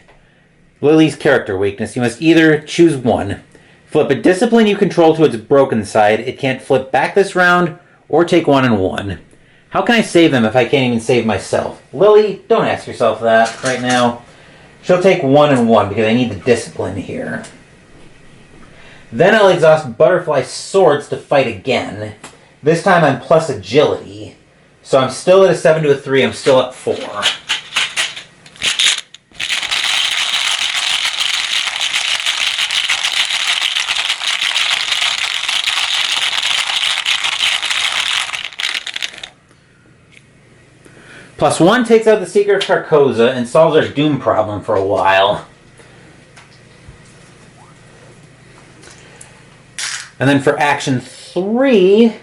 Lily's character weakness. You must either choose one. Flip a discipline you control to its broken side. It can't flip back this round, or take 1 and 1. How can I save them if I can't even save myself? Lily, don't ask yourself that right now. She'll take 1 and 1 because I need the discipline here. Then I'll exhaust Butterfly Swords to fight again. This time I'm plus agility. So I'm still at a 7 to a 3. I'm still up 4. +1 takes out the Seeker of Carcosa and solves our Doom problem for a while. And then for action 3,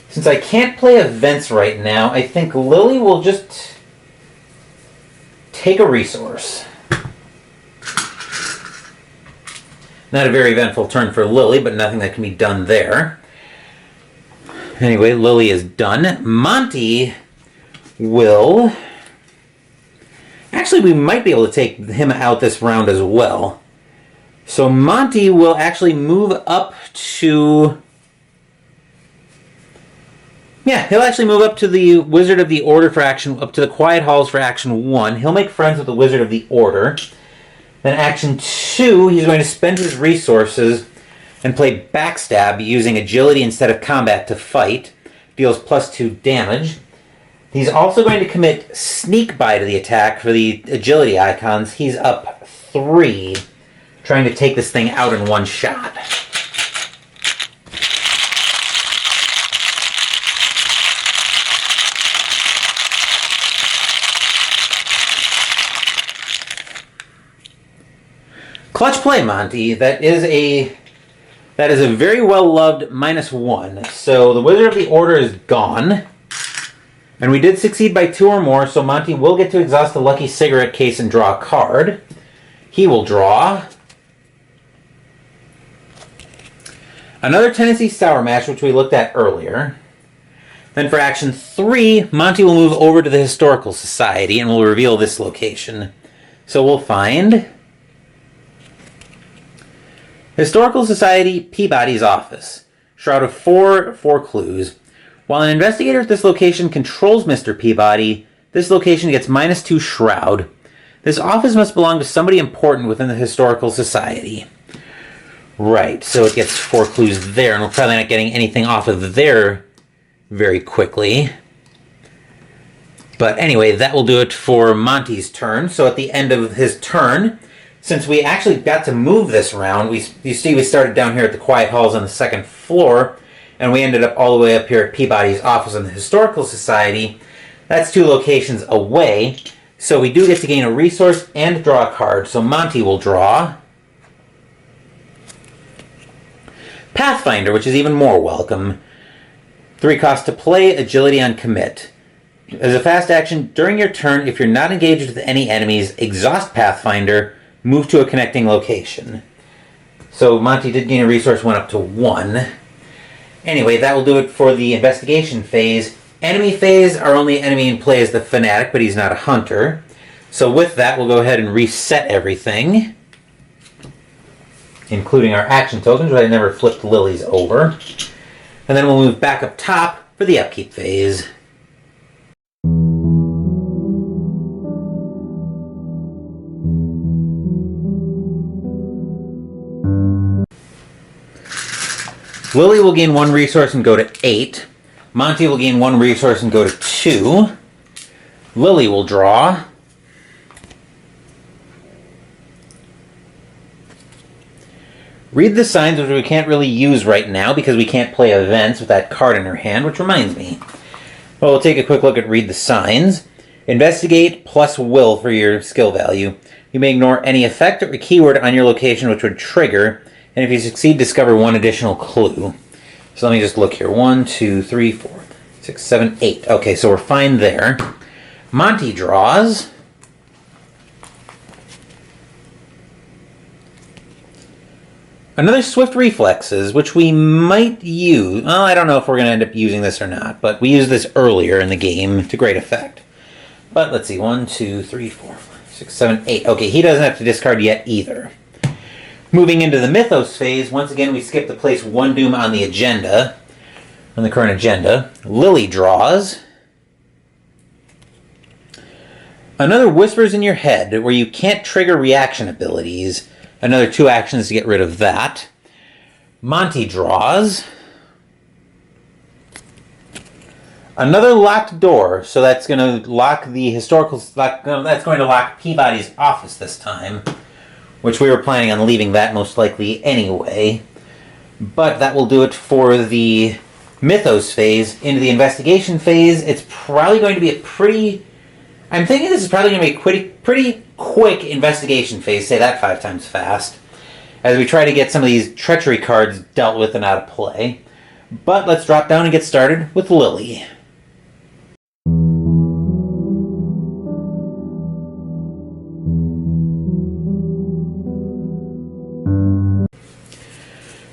since I can't play events right now, I think Lily will just take a resource. Not a very eventful turn for Lily, but nothing that can be done there. Anyway, Lily is done. Monty will... Actually, we might be able to take him out this round as well. So Monty will actually move up to... Yeah, he'll actually move up to the Wizard of the Order for action... Up to the Quiet Halls for action 1. He'll make friends with the Wizard of the Order. Then action 2, he's going to spend his resources and play Backstab using agility instead of combat to fight. Deals +2 damage. He's also going to commit Sneak By to the attack for the agility icons. He's up 3, trying to take this thing out in one shot. Clutch play, Monty. That is a very well-loved -1. So the Wizard of the Order is gone. And we did succeed by 2 or more, so Monty will get to exhaust the lucky cigarette case and draw a card. He will draw another Tennessee Sour Mash, which we looked at earlier. Then for action 3, Monty will move over to the Historical Society and will reveal this location. So we'll find Historical Society, Peabody's office. Shroud of 4 clues. While an investigator at this location controls Mr. Peabody, this location gets -2 Shroud. This office must belong to somebody important within the Historical Society. Right, so it gets 4 clues there, and we're probably not getting anything off of there very quickly. But anyway, that will do it for Monty's turn. So at the end of his turn, since we actually got to move this around, you see we started down here at the Quiet Halls on the 2nd floor, and we ended up all the way up here at Peabody's office in the Historical Society. That's 2 locations away, so we do get to gain a resource and draw a card. So Monty will draw Pathfinder, which is even more welcome. 3 cost to play, agility on commit. As a fast action, during your turn, if you're not engaged with any enemies, exhaust Pathfinder, move to a connecting location. So Monty did gain a resource, went up to 1. Anyway, that will do it for the investigation phase. Enemy phase, our only enemy in play is the Fanatic, but he's not a hunter. So with that, we'll go ahead and reset everything, including our action tokens, but I never flipped Lily's over. And then we'll move back up top for the Upkeep phase. Lily will gain 1 resource and go to 8. Monty will gain 1 resource and go to 2. Lily will draw Read the Signs, which we can't really use right now because we can't play events with that card in her hand, which reminds me. Well, we'll take a quick look at Read the Signs. Investigate plus will for your skill value. You may ignore any effect or keyword on your location which would trigger, and if you succeed, discover 1 additional clue. So let me just look here. 1, 2, 3, 4, 6, 7, 8. Okay, so we're fine there. Monty draws another Swift Reflexes, which we might use. Well, I don't know if we're going to end up using this or not, but we used this earlier in the game to great effect. But let's see. 1, 2, 3, 4, 5, 6, 7, 8. Okay, he doesn't have to discard yet either. Moving into the Mythos phase, once again we skip to place 1 doom on the agenda, on the current agenda. Lily draws another Whispers in Your Head, where you can't trigger reaction abilities. Another 2 actions to get rid of that. Monty draws another Locked Door, so that's going to lock the historical. That's going to lock Peabody's office this time, which we were planning on leaving that most likely anyway. But that will do it for the Mythos phase. Into the investigation phase, it's probably going to be a pretty... I'm thinking this is probably going to be a pretty quick investigation phase. Say that 5 times fast. As we try to get some of these treachery cards dealt with and out of play. But let's drop down and get started with Lily.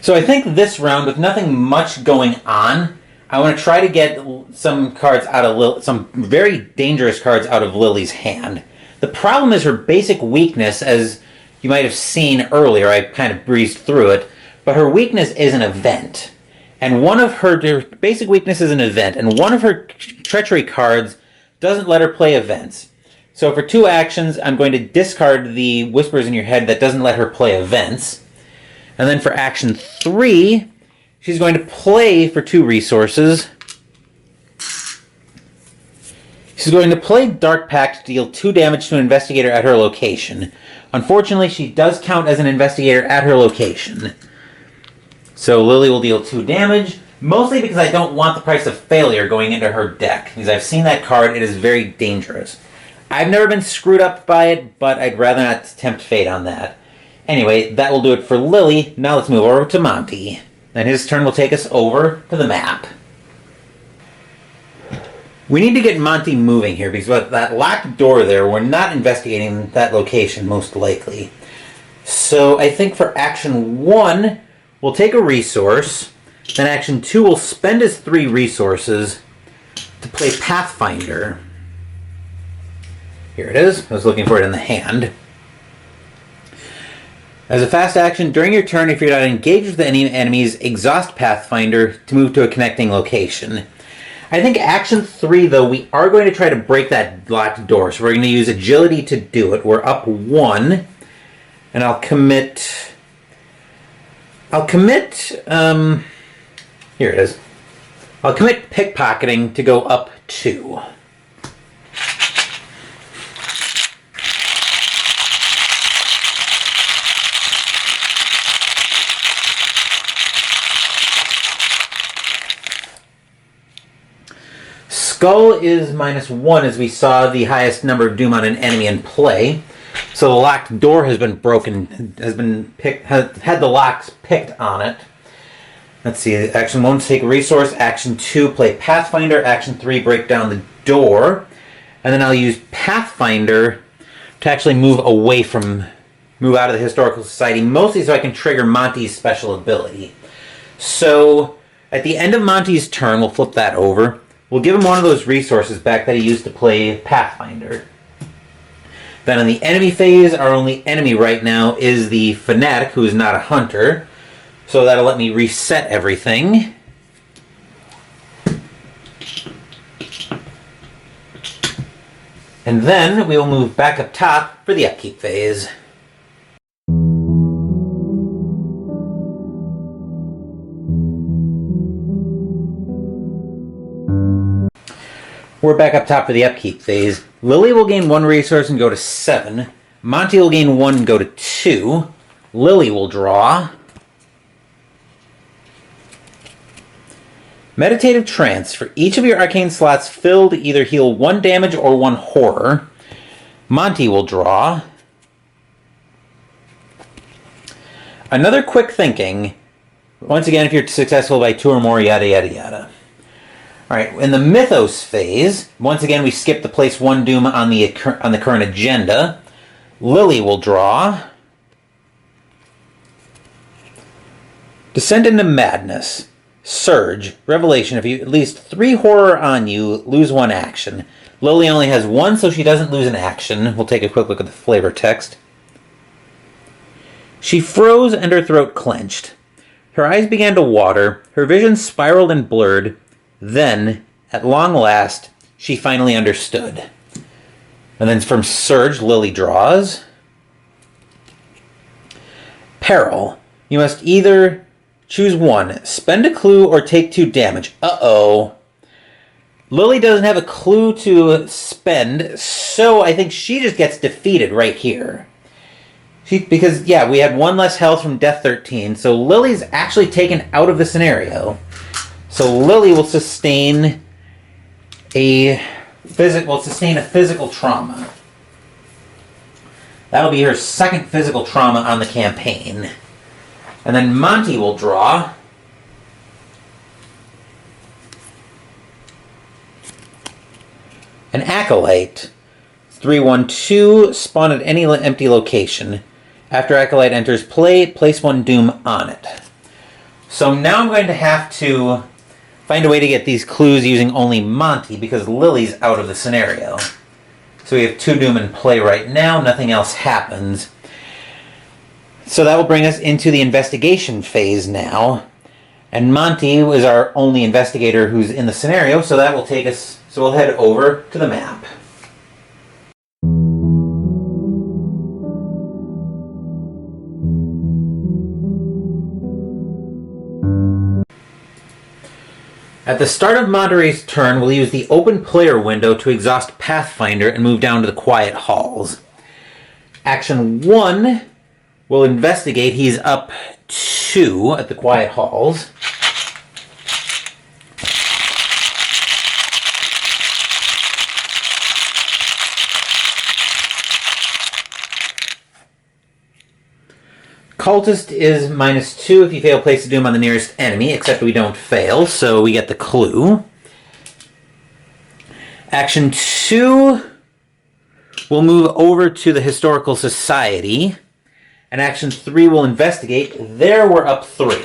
So I think this round, with nothing much going on, I want to try to get some cards out of some very dangerous cards out of Lily's hand. The problem is her basic weakness, as you might have seen earlier. I kind of breezed through it, but her weakness is an event, and one of her basic weakness is an event, and one of her treachery cards doesn't let her play events. So for 2 actions, I'm going to discard the Whispers in Your Head that doesn't let her play events. And then for action 3, she's going to play for 2 resources She's going to play Dark Pact to deal 2 damage to an investigator at her location. Unfortunately, she does count as an investigator at her location. So Lily will deal 2 damage, mostly because I don't want the price of failure going into her deck. Because I've seen that card, it is very dangerous. I've never been screwed up by it, but I'd rather not tempt fate on that. Anyway, that will do it for Lily. Now let's move over to Monty. And his turn will take us over to the map. We need to get Monty moving here, because with that locked door there, we're not investigating that location, most likely. So I think for action 1, we'll take a resource. Then action 2 will spend his 3 resources to play Pathfinder. Here it is. I was looking for it in the hand. As a fast action, during your turn, if you're not engaged with any enemies, exhaust Pathfinder to move to a connecting location. I think action 3, though, we are going to try to break that locked door. So we're going to use agility to do it. We're up 1. And I'll commit... here it is. I'll commit pickpocketing to go up 2. Skull is -1, as we saw the highest number of doom on an enemy in play. So the locked door has been broken, had the locks picked on it. Let's see, action 1, take a resource. Action 2, play Pathfinder. Action 3, break down the door. And then I'll use Pathfinder to actually move out of the Historical Society, mostly so I can trigger Monty's special ability. So at the end of Monty's turn, we'll flip that over. We'll give him one of those resources back that he used to play Pathfinder. Then in the enemy phase, our only enemy right now is the Fanatic, who is not a hunter. So that'll let me reset everything. And then we will move back up top for the Upkeep Phase. We're back up top for the Upkeep Phase. Lily will gain 1 resource and go to 7. Monty will gain 1 and go to 2. Lily will draw. Meditative Trance. For each of your arcane slots filled, either heal 1 damage or 1 horror. Monty will draw. Another quick thinking. Once again, if you're successful by 2 or more, yada yada yada. Alright, in the Mythos Phase, once again we skip the place 1 doom on the current agenda. Lily will draw. Descend into Madness. Surge. Revelation. If you at least 3 horror on you, lose 1 action. Lily only has 1, so she doesn't lose an action. We'll take a quick look at the flavor text. She froze and her throat clenched. Her eyes began to water. Her vision spiraled and blurred. Then, at long last, she finally understood. And then from Surge, Lily draws. Peril. You must either choose 1. Spend a clue or take 2 damage. Uh-oh. Lily doesn't have a clue to spend, so I think she just gets defeated right here. Because, yeah, we had 1 less health from Death 13, so Lily's actually taken out of the scenario. So Lily will sustain a physical trauma. That'll be her 2nd physical trauma on the campaign. And then Monty will draw. An Acolyte. 3/1/2, spawn at any empty location. After Acolyte enters play, place 1 doom on it. So now I'm going to have to find a way to get these clues using only Monty, because Lily's out of the scenario. So we have 2 doom in play right now, nothing else happens. So that will bring us into the investigation phase now. And Monty is our only investigator who's in the scenario, so that will take us, so we'll head over to the map. At the start of Monterey's turn, we'll use the open player window to exhaust Pathfinder and move down to the Quiet Halls. Action 1 will investigate. He's up 2 at the Quiet Halls. Cultist is -2 if you fail, place a doom on the nearest enemy, except we don't fail, so we get the clue. Action 2 will move over to the Historical Society, and Action 3 will investigate. There we're up 3.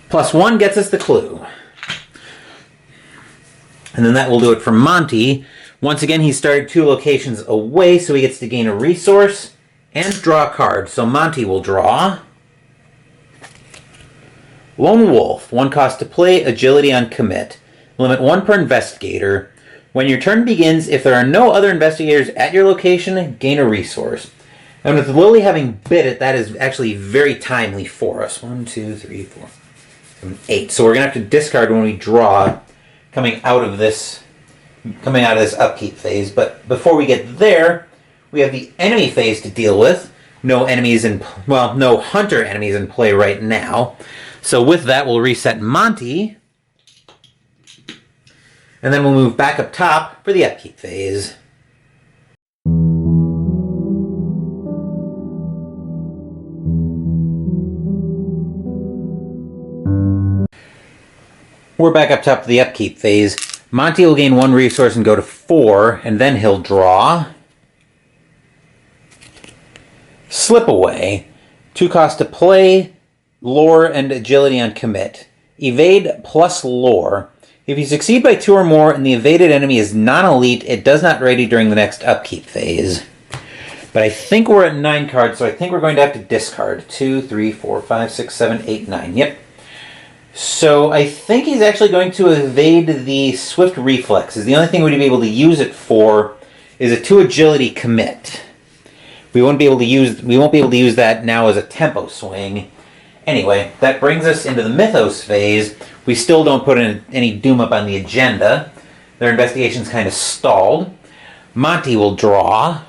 +1 gets us the clue. And then that will do it for Monty. Once again, he started 2 locations away, so he gets to gain a resource and draw a card. So Monty will draw. Lone Wolf, 1 cost to play, agility on commit. Limit 1 per investigator. When your turn begins, if there are no other investigators at your location, gain a resource. And with Lily having bid it, that is actually very timely for us. 1, 2, 3, 4, 7, 8. So we're going to have to discard when we draw coming out of this upkeep phase. But before we get there, we have the enemy phase to deal with. No hunter enemies in play right now. So with that, we'll reset Monty. And then we'll move back up top for the upkeep phase. We're back up top to the upkeep phase. Monty will gain 1 resource and go to 4, and then he'll draw. Slip Away. 2 cost to play, lore and agility on commit. Evade plus lore. If you succeed by 2 or more and the evaded enemy is non-elite, it does not ready during the next upkeep phase. But I think we're at 9 cards, so I think we're going to have to discard. 2, 3, 4, 5, 6, 7, 8, 9. Yep. So I think he's actually going to evade the Swift Reflexes. The only thing we'd be able to use it for is a 2 agility commit. We won't be able to use that now as a tempo swing. Anyway, that brings us into the Mythos phase. We still don't put any doom up on the agenda. Their investigation's kind of stalled. Monty will draw.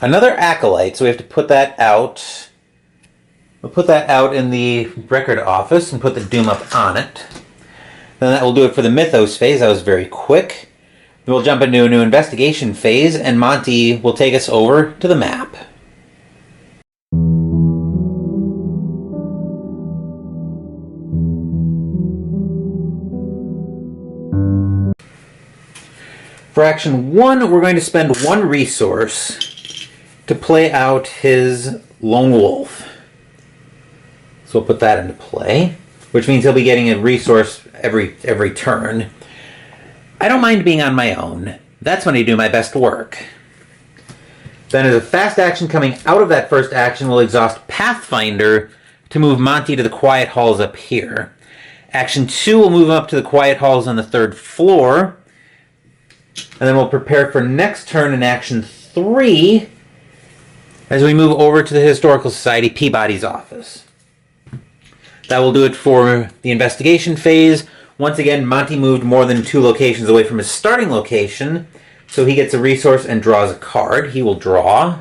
Another Acolyte, so we have to put that out. We'll put that out in the record office and put the doom up on it. Then that will do it for the Mythos phase. That was very quick. Then we'll jump into a new investigation phase, and Monty will take us over to the map. For action 1, we're going to spend 1 resource to play out his Lone Wolf. So we'll put that into play, which means he'll be getting a resource every turn. I don't mind being on my own. That's when I do my best work. Then as a fast action coming out of that first action, we'll exhaust Pathfinder to move Monty to the Quiet Halls up here. Action 2 will move him up to the Quiet Halls on the 3rd floor. And then we'll prepare for next turn in action 3 as we move over to the Historical Society Peabody's office. That will do it for the investigation phase. Once again, Monty moved more than 2 locations away from his starting location, so he gets a resource and draws a card. He will draw.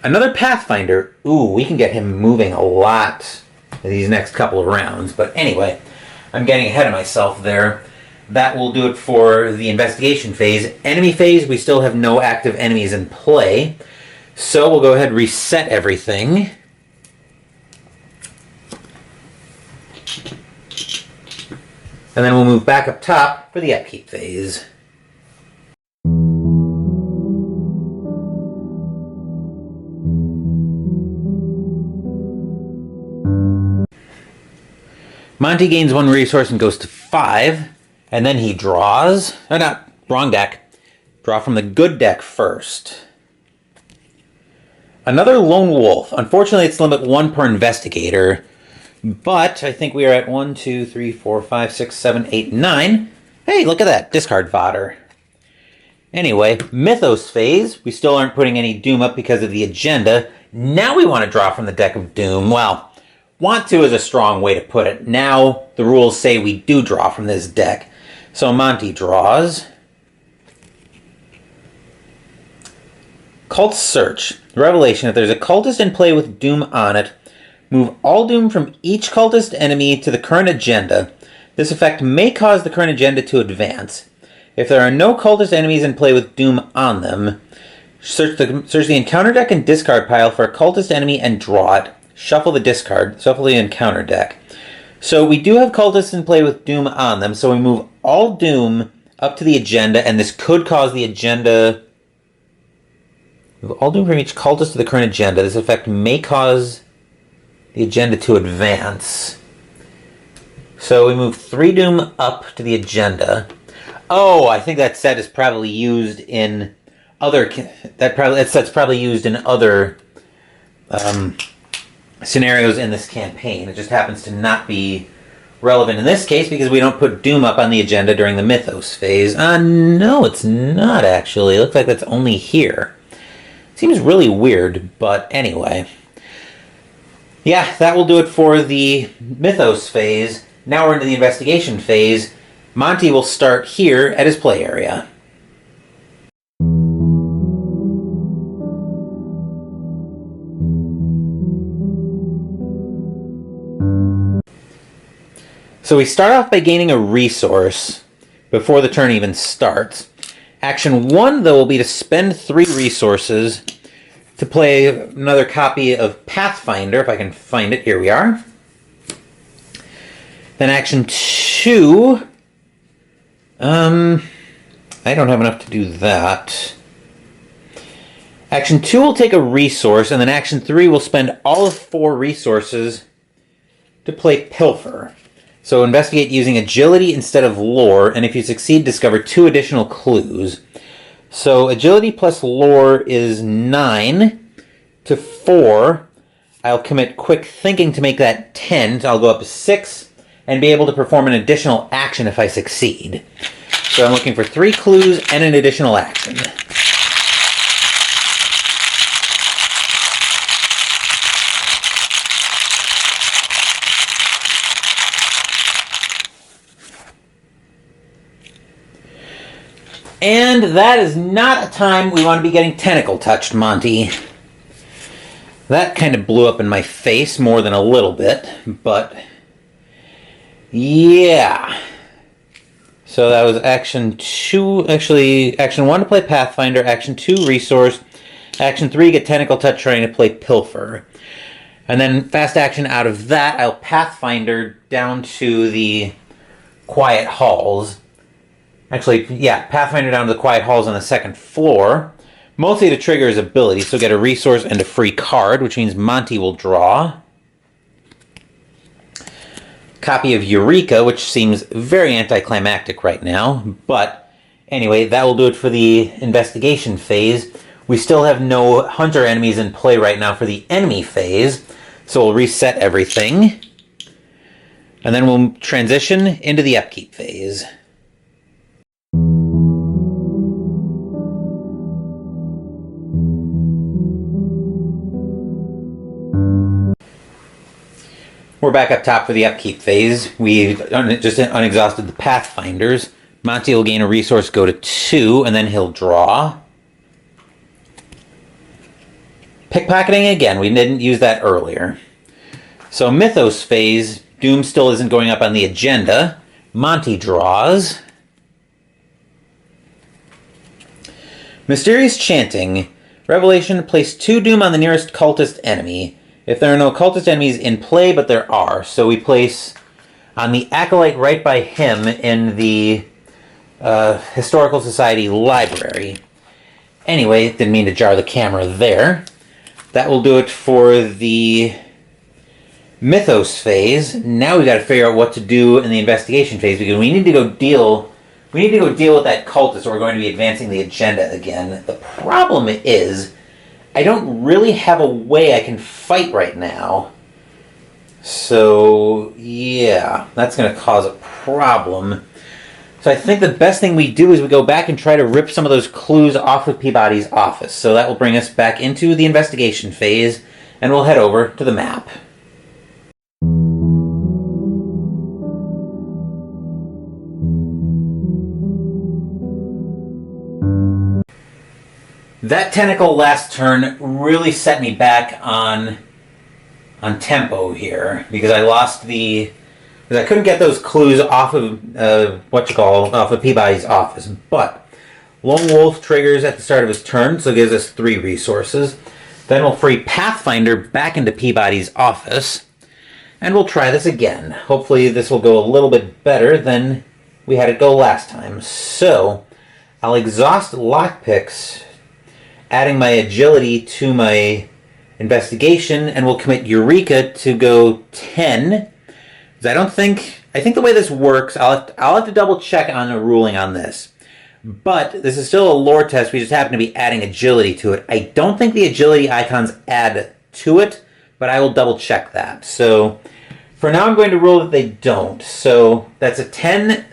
Another Pathfinder. Ooh, we can get him moving a lot in these next couple of rounds. But anyway, I'm getting ahead of myself there. That will do it for the investigation phase. Enemy phase, we still have no active enemies in play. So we'll go ahead and reset everything. And then we'll move back up top for the upkeep phase. Monty gains 1 resource and goes to 5. And then he draws. Wrong deck. Draw from the good deck first. Another Lone Wolf. Unfortunately, it's limit 1 per investigator. But I think we are at 1, 2, 3, 4, 5, 6, 7, 8, 9. Hey, look at that. Discard fodder. Anyway, Mythos Phase. We still aren't putting any Doom up because of the agenda. Now we want to draw from the deck of Doom. Well, want to is a strong way to put it. Now the rules say we do draw from this deck. So Monty draws. Cult Search. Revelation. If there's a cultist in play with Doom on it, move all Doom from each cultist enemy to the current agenda. This effect may cause the current agenda to advance. If there are no cultist enemies in play with Doom on them, search the encounter deck and discard pile for a cultist enemy and draw it. Shuffle the encounter deck. So we do have cultists in play with Doom on them, so we move all Doom up to the agenda, and this could cause the agenda... Move all Doom from each cultist to the current agenda. This effect may cause the agenda to advance. So we move 3 Doom up to the agenda. Oh, I think that set is probably used in other... That set's probably used in other scenarios in this campaign. It just happens to not be relevant in this case because we don't put Doom up on the agenda during the Mythos phase. No, it's not actually. It looks like that's only here. Seems really weird, but anyway. Yeah, that will do it for the Mythos phase. Now we're into the investigation phase. Monty will start here at his play area. So we start off by gaining a resource before the turn even starts. Action 1, though, will be to spend 3 resources to play another copy of Pathfinder, if I can find it. Here we are. Then action 2... I don't have enough to do that. Action 2 will take a resource, and then action 3 will spend all of 4 resources to play Pilfer. So investigate using agility instead of lore, and if you succeed, discover 2 additional clues. So agility plus lore is 9 to 4. I'll commit quick thinking to make that 10, so I'll go up to 6 and be able to perform an additional action if I succeed. So I'm looking for 3 clues and an additional action. And that is not a time we want to be getting tentacle touched, Monty. That kind of blew up in my face more than a little bit, but yeah. So that was action 2, actually action 1 to play Pathfinder, action 2 resource, action 3 get tentacle touch trying to play Pilfer. And then fast action out of that, I'll Pathfinder down to the Quiet Halls. Actually, yeah, Pathfinder down to the Quiet Halls on the 2nd floor. Mostly to trigger his ability, so get a resource and a free card, which means Monty will draw. Copy of Eureka, which seems very anticlimactic right now. But anyway, that will do it for the investigation phase. We still have no hunter enemies in play right now for the enemy phase, so we'll reset everything. And then we'll transition into the upkeep phase. We're back up top for the upkeep phase. We've just unexhausted the Pathfinders. Monty will gain a resource, go to 2, and then he'll draw. Pickpocketing again. We didn't use that earlier. So Mythos phase, Doom still isn't going up on the agenda. Monty draws. Mysterious Chanting. Revelation, place 2 Doom on the nearest cultist enemy. If there are no cultist enemies in play, but there are. So we place on the Acolyte right by him in the Historical Society library. Anyway, didn't mean to jar the camera there. That will do it for the Mythos phase. Now we've got to figure out what to do in the investigation phase because we need to go deal with that cultist or we're going to be advancing the agenda again. The problem is I don't really have a way I can fight right now. So, yeah, that's going to cause a problem. So I think the best thing we do is we go back and try to rip some of those clues off of Peabody's office. So that will bring us back into the investigation phase, and we'll head over to the map. That tentacle last turn really set me back on tempo here, because I lost because I couldn't get those clues off of off of Peabody's office. But Lone Wolf triggers at the start of his turn, so it gives us 3 resources. Then we'll free Pathfinder back into Peabody's office, and we'll try this again. Hopefully this will go a little bit better than we had it go last time. So I'll exhaust lockpicks, adding my agility to my investigation, and we'll commit Eureka to go 10. I think the way this works, I'll have to double check on a ruling on this. But this is still a lore test, we just happen to be adding agility to it. I don't think the agility icons add to it, but I will double check that. So for now I'm going to rule that they don't. So that's a 10.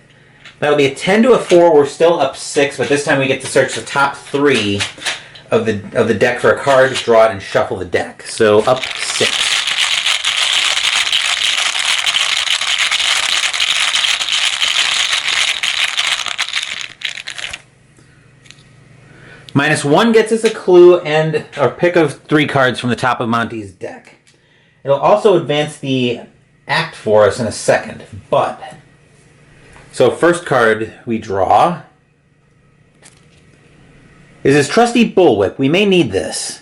That'll be a 10 to a 4. We're still up 6, but this time we get to search the top 3 of the deck for a card, draw it, and shuffle the deck. So up 6. -1 gets us a clue and our pick of 3 cards from the top of Monty's deck. It'll also advance the act for us in a second, but... So first card we draw is his trusty Bullwhip. We may need this.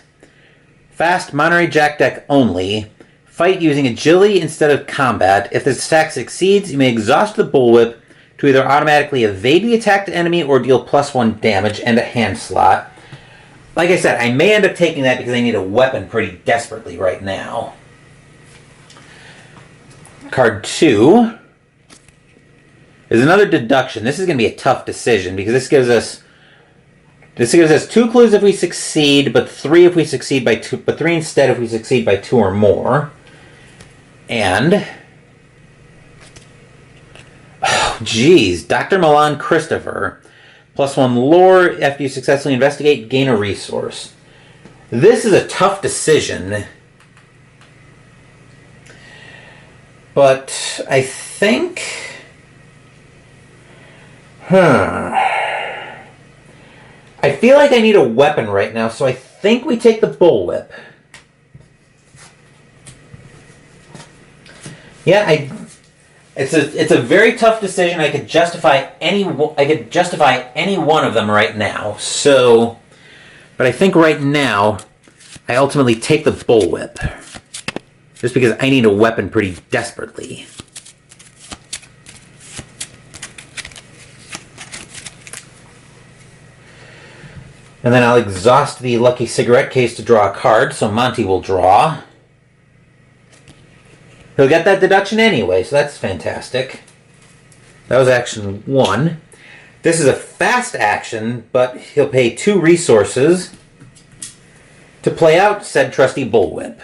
Fast Monterey Jack deck only. Fight using agility instead of combat. If this attack succeeds, you may exhaust the Bullwhip to either automatically evade the attacked enemy or deal +1 damage and a hand slot. Like I said, I may end up taking that because I need a weapon pretty desperately right now. Card 2 is another deduction. This is going to be a tough decision because this gives us 2 clues if we succeed, but 3 if we succeed by 2, but 3 instead if we succeed by 2 or more. And geez, Dr. Milan Christopher. +1 lore. After you successfully investigate, gain a resource. This is a tough decision. But I think... I feel like I need a weapon right now, so I think we take the Bullwhip. Yeah, It's a very tough decision. I could justify any one of them right now. So, but I think right now I ultimately take the Bullwhip, just because I need a weapon pretty desperately. And then I'll exhaust the lucky cigarette case to draw a card, so Monty will draw. He'll get that deduction anyway, so that's fantastic. That was action 1. This is a fast action, but he'll pay 2 resources to play out said trusty Bullwhip.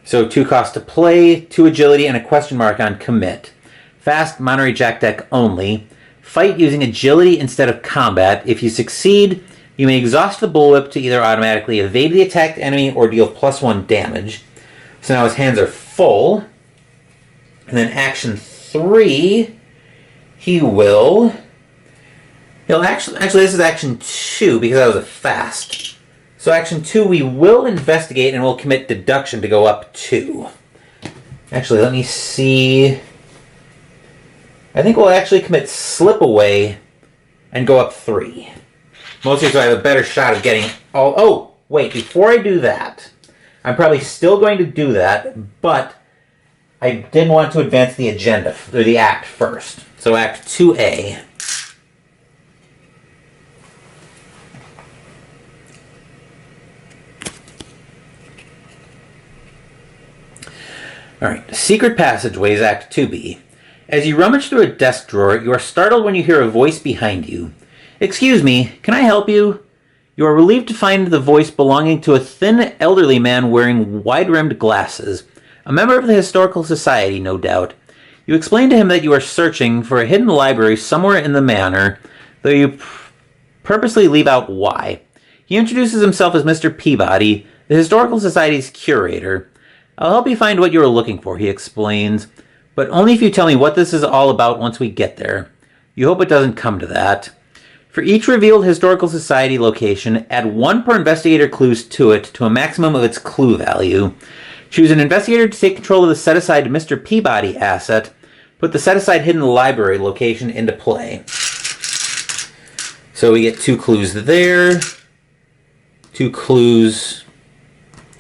So 2 cost to play, 2 agility, and a question mark on commit. Fast Monterey Jack deck only. Fight using agility instead of combat. If you succeed, you may exhaust the Bullwhip to either automatically evade the attacked enemy or deal +1 damage. So now his hands are full. And then action 3, he'll actually this is action 2 because that was a fast. So action 2, we will investigate and we'll commit deduction to go up 2. Actually, let me see. I think we'll actually commit slip away and go up 3. Mostly so I have a better shot of getting all... Oh, wait, before I do that, I'm probably still going to do that, but I did want to advance the agenda, or the act first. So act 2A. Alright, Secret Passageways, Act 2B. As you rummage through a desk drawer, you are startled when you hear a voice behind you. Excuse me, can I help you? You are relieved to find the voice belonging to a thin, elderly man wearing wide-rimmed glasses. A member of the Historical Society, no doubt. You explain to him that you are searching for a hidden library somewhere in the manor, though you purposely leave out why. He introduces himself as Mr. Peabody, the Historical Society's curator. I'll help you find what you are looking for, he explains, but only if you tell me what this is all about once we get there. You hope it doesn't come to that. For each revealed Historical Society location, add 1 per investigator clues to it to a maximum of its clue value. Choose an investigator to take control of the set-aside Mr. Peabody asset. Put the set-aside hidden library location into play. So we get 2 clues there. 2 clues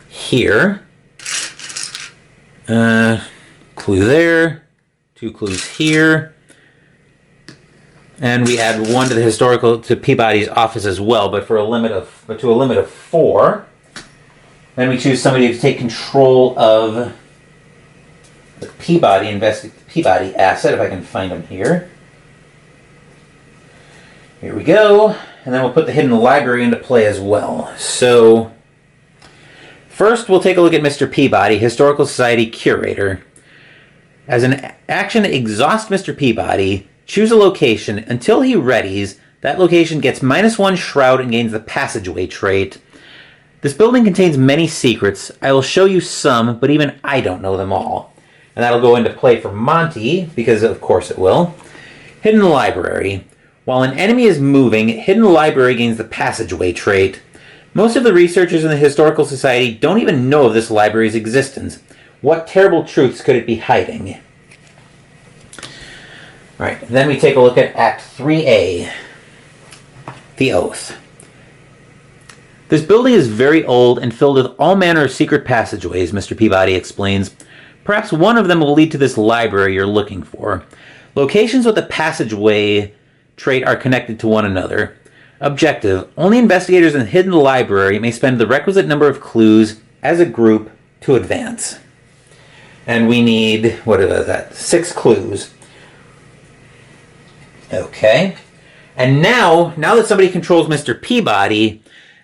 here. Clue there. 2 clues here. And we add 1 to the Peabody's office as well, but to a limit of 4. Then we choose somebody to take control of the Peabody asset, if I can find him here. Here we go. And then we'll put the hidden library into play as well. So, first we'll take a look at Mr. Peabody, Historical Society Curator. As an action, exhaust Mr. Peabody. Choose a location. Until he readies, that location gets -1 shroud and gains the passageway trait. This building contains many secrets. I will show you some, but even I don't know them all. And that'll go into play for Monty, because of course it will. Hidden Library. While an enemy is moving, Hidden Library gains the passageway trait. Most of the researchers in the Historical Society don't even know of this library's existence. What terrible truths could it be hiding? Alright, then we take a look at Act 3A. The Oath. This building is very old and filled with all manner of secret passageways, Mr. Peabody explains. Perhaps one of them will lead to this library you're looking for. Locations with a passageway trait are connected to one another. Objective. Only investigators in the hidden library may spend the requisite number of clues as a group to advance. And we need, what is that? 6 clues. Okay. And now that somebody controls Mr. Peabody,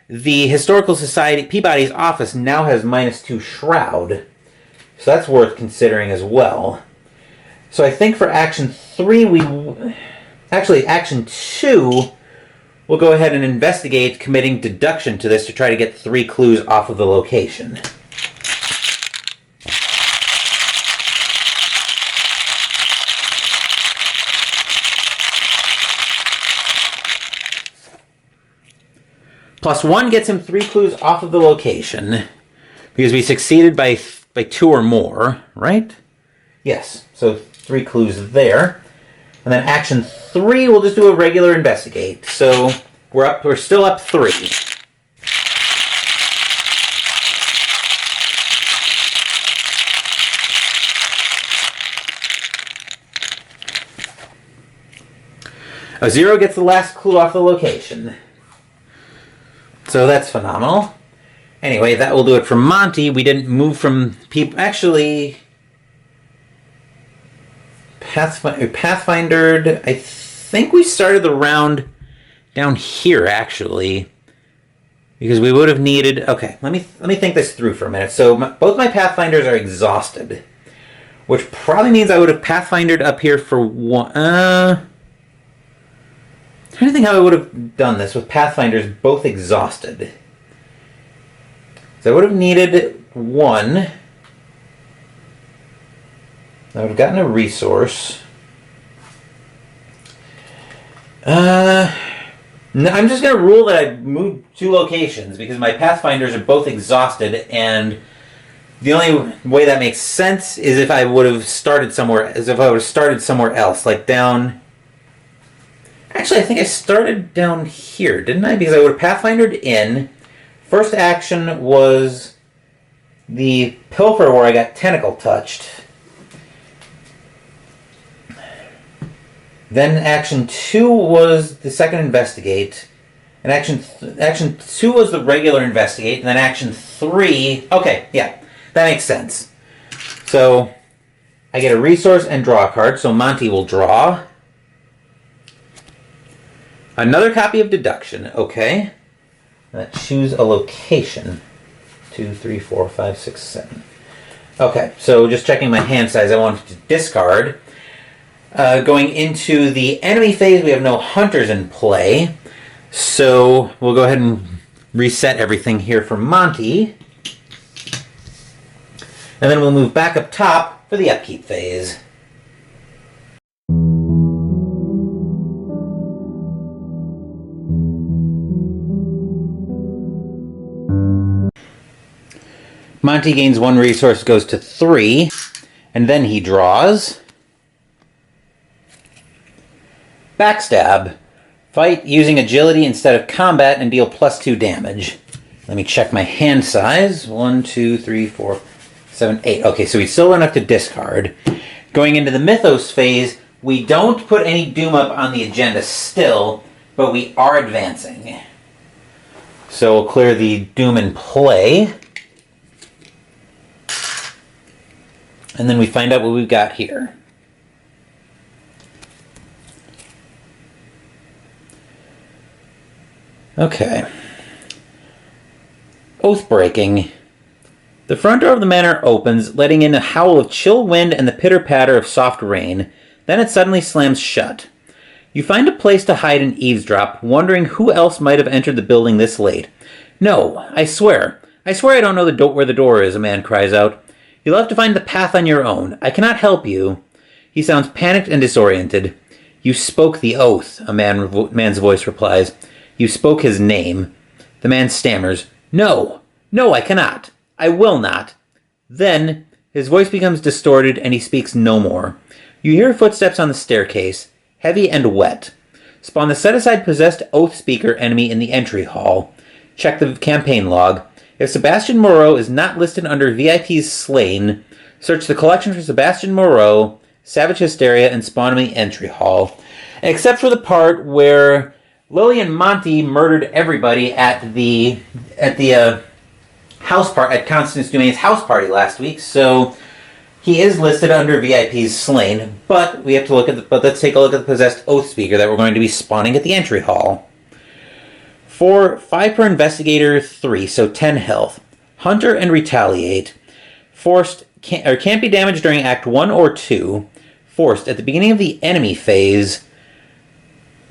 the Historical Society, Peabody's office now has -2 shroud. So that's worth considering as well. So I think for Action 3, Action 2, we'll go ahead and investigate committing deduction to this to try to get 3 clues off of the location. +1 gets him 3 clues off of the location, because we succeeded by 2 or more, right? Yes, so 3 clues there. And then Action 3, we'll just do a regular investigate. So we're still up 3. A 0 gets the last clue off the location. So that's phenomenal. Anyway, that will do it for Monty. We didn't move from people. Actually, Pathfindered, I think we started the round down here, actually. Because we would have needed... Okay, let me think this through for a minute. So both my Pathfinders are exhausted. Which probably means I would have Pathfindered up here for one... I'm trying to think how I would have done this with Pathfinders both exhausted. So I would have needed 1. I would have gotten a resource. No, I'm just going to rule that I moved 2 locations because my Pathfinders are both exhausted, and the only way that makes sense is if I would have started somewhere, else, like down... Actually, I think I started down here, didn't I? Because I would have Pathfindered in. First action was the Pilfer where I got tentacle touched. Then action 2 was the second investigate. And action 2 was the regular investigate. And then action 3... Okay, yeah, that makes sense. So, I get a resource and draw a card. So Monty will draw. Another copy of deduction, okay. Choose a location. 2, 3, 4, 5, 6, 7. Okay, so just checking my hand size, I wanted to discard. Going into the enemy phase, we have no hunters in play. So we'll go ahead and reset everything here for Monty. And then we'll move back up top for the upkeep phase. Monty gains 1 resource, goes to 3, and then he draws. Backstab. Fight using agility instead of combat and deal +2 damage. Let me check my hand size. 1, 2, 3, 4, 7, 8. Okay, so we still enough to discard. Going into the Mythos phase, we don't put any Doom up on the agenda still, but we are advancing. So we'll clear the Doom in play. And then we find out what we've got here. Okay. Oath-breaking. The front door of the manor opens, letting in a howl of chill wind and the pitter-patter of soft rain. Then it suddenly slams shut. You find a place to hide and eavesdrop, wondering who else might have entered the building this late. No, I swear I don't know where the door is, a man cries out. You'll have to find the path on your own. I cannot help you. He sounds panicked and disoriented. You spoke the oath, a man's voice replies. You spoke his name. The man stammers. No, I cannot. I will not. Then, his voice becomes distorted and he speaks no more. You hear footsteps on the staircase, heavy and wet. Spawn the set-aside possessed oath speaker enemy in the entry hall. Check the campaign log. If Sebastian Moreau is not listed under VIP's slain, search the collection for Sebastian Moreau, Savage Hysteria, and spawn him in the entry hall. Except for the part where Lily and Monty murdered everybody at the house party at Constance Dumain's house party last week, so he is listed under VIP's slain. But we have to let's take a look at the possessed oath speaker that we're going to be spawning at the entry hall. For 5 per investigator, 3, so 10 health. Hunter and retaliate. Can't be damaged during Act 1 or 2. Forced at the beginning of the enemy phase.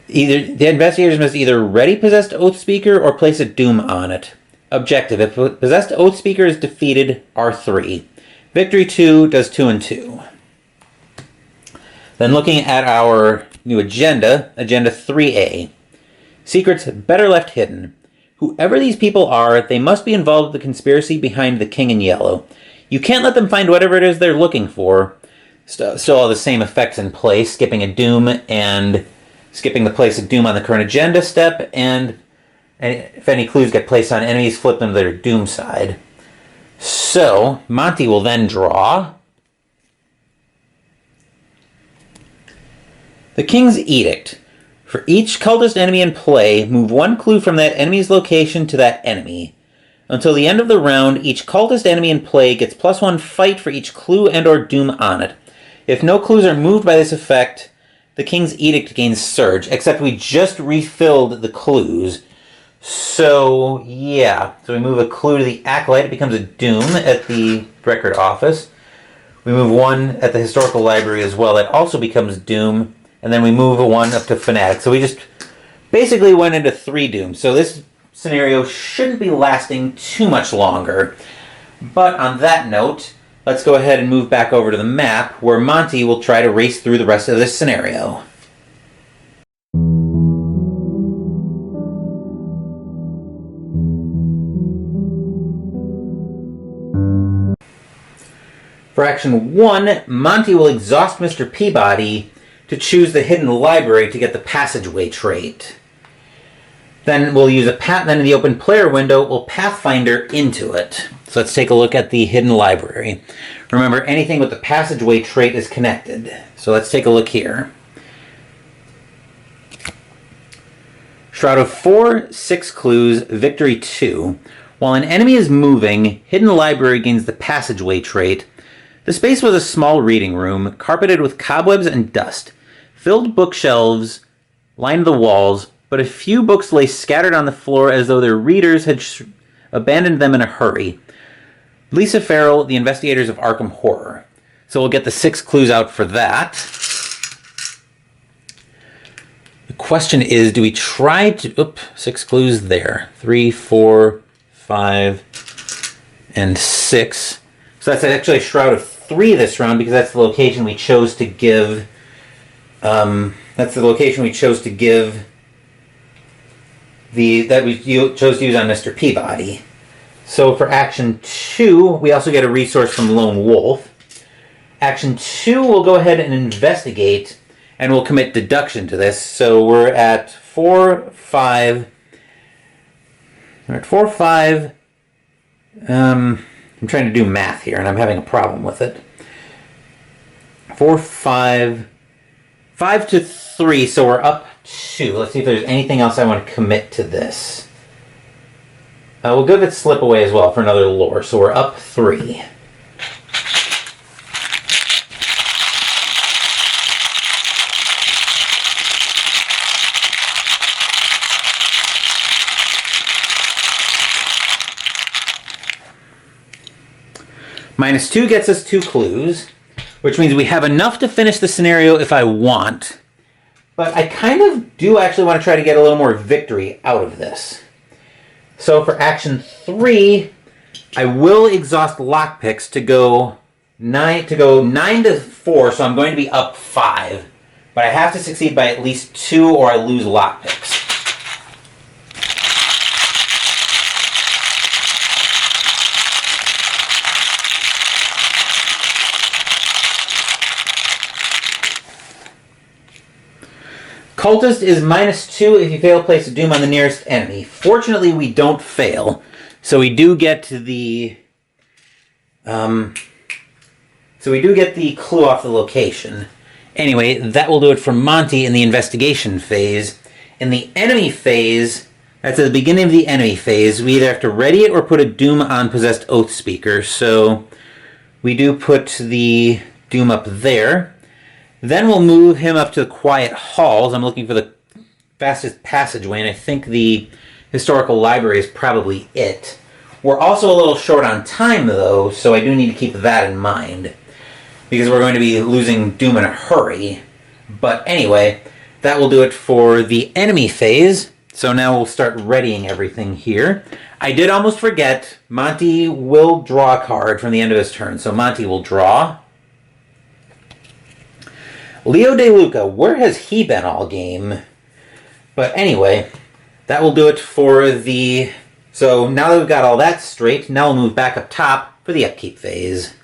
The investigators must either ready possessed oath speaker or place a doom on it. Objective: if possessed oath speaker is defeated, R3. Victory 2 does 2 and 2. Then looking at our new agenda 3A. Secrets better left hidden. Whoever these people are, they must be involved with the conspiracy behind the King in Yellow. You can't let them find whatever it is they're looking for. Still all the same effects in place, skipping a doom and skipping the place of doom on the current agenda step, and if any clues get placed on enemies, flip them to their doom side. So, Monty will then draw the King's Edict. For each cultist enemy in play, move 1 clue from that enemy's location to that enemy. Until the end of the round, each cultist enemy in play gets +1 fight for each clue and or doom on it. If no clues are moved by this effect, the King's Edict gains Surge, except we just refilled the clues. So, yeah. So we move a clue to the Acolyte, it becomes a doom at the record office. We move 1 at the Historical Library as well, that also becomes doom. And then we move a 1 up to Fanatic. So we just basically went into 3 dooms. So this scenario shouldn't be lasting too much longer. But on that note, let's go ahead and move back over to the map, where Monty will try to race through the rest of this scenario. For Action 1, Monty will exhaust Mr. Peabody to choose the hidden library to get the passageway trait. Then we'll use then in the open player window, we'll Pathfinder into it. So let's take a look at the hidden library. Remember, anything with the passageway trait is connected. So let's take a look here. Shroud of 4, 6 clues, victory 2. While an enemy is moving, hidden library gains the passageway trait. The space was a small reading room, carpeted with cobwebs and dust. Filled bookshelves lined the walls, but a few books lay scattered on the floor as though their readers had abandoned them in a hurry. Lisa Farrell, The Investigators of Arkham Horror. So we'll get the 6 clues out for that. The question is, do we try to... 6 clues there. 3, 4, 5, and 6. So that's actually a Shroud of 3 this round, because that's the location we chose to give... that we chose to use on Mr. Peabody. So for action 2, we also get a resource from Lone Wolf. Action 2, we'll go ahead and investigate, and we'll commit deduction to this. So we're at 4, 5. We're at 4, 5. I'm trying to do math here, and I'm having a problem with it. 4, 5. 5 to 3, so we're up 2. Let's see if there's anything else I want to commit to this. We'll give it Slip Away as well for another lore, so we're up 3. -2 gets us 2 clues, which means we have enough to finish the scenario if I want. But I kind of do actually want to try to get a little more victory out of this. So for action 3, I will exhaust lockpicks to go 9 to 4, so I'm going to be up 5. But I have to succeed by at least 2 or I lose lockpicks. Cultist is -2 if you fail to place a doom on the nearest enemy. Fortunately, we don't fail, so we do get the clue off the location. Anyway, that will do it for Monty in the investigation phase. In the enemy phase, that's at the beginning of the enemy phase, we either have to ready it or put a doom on possessed Oath Speaker. So we do put the doom up there. Then we'll move him up to the Quiet Halls. I'm looking for the fastest passageway, and I think the Historical Library is probably it. We're also a little short on time, though, so I do need to keep that in mind, because we're going to be losing Doom in a hurry. But anyway, that will do it for the enemy phase. So now we'll start readying everything here. I did almost forget, Monty will draw a card from the end of his turn. So Monty will draw. Leo De Luca, where has he been all game? But anyway, that will do it for the... So now that we've got all that straight, now we'll move back up top for the Upkeep phase.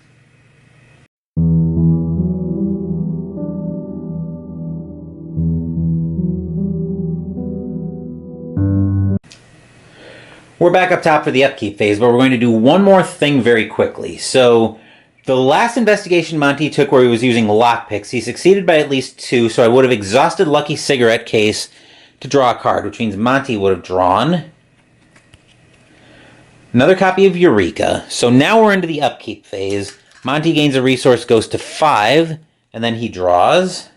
We're back up top for the Upkeep phase, but we're going to do one more thing very quickly. So... the last investigation Monty took where he was using lockpicks, he succeeded by at least 2, so I would have exhausted Lucky Cigarette Case to draw a card, which means Monty would have drawn another copy of Eureka. So now we're into the Upkeep phase. Monty gains a resource, goes to 5, and then he draws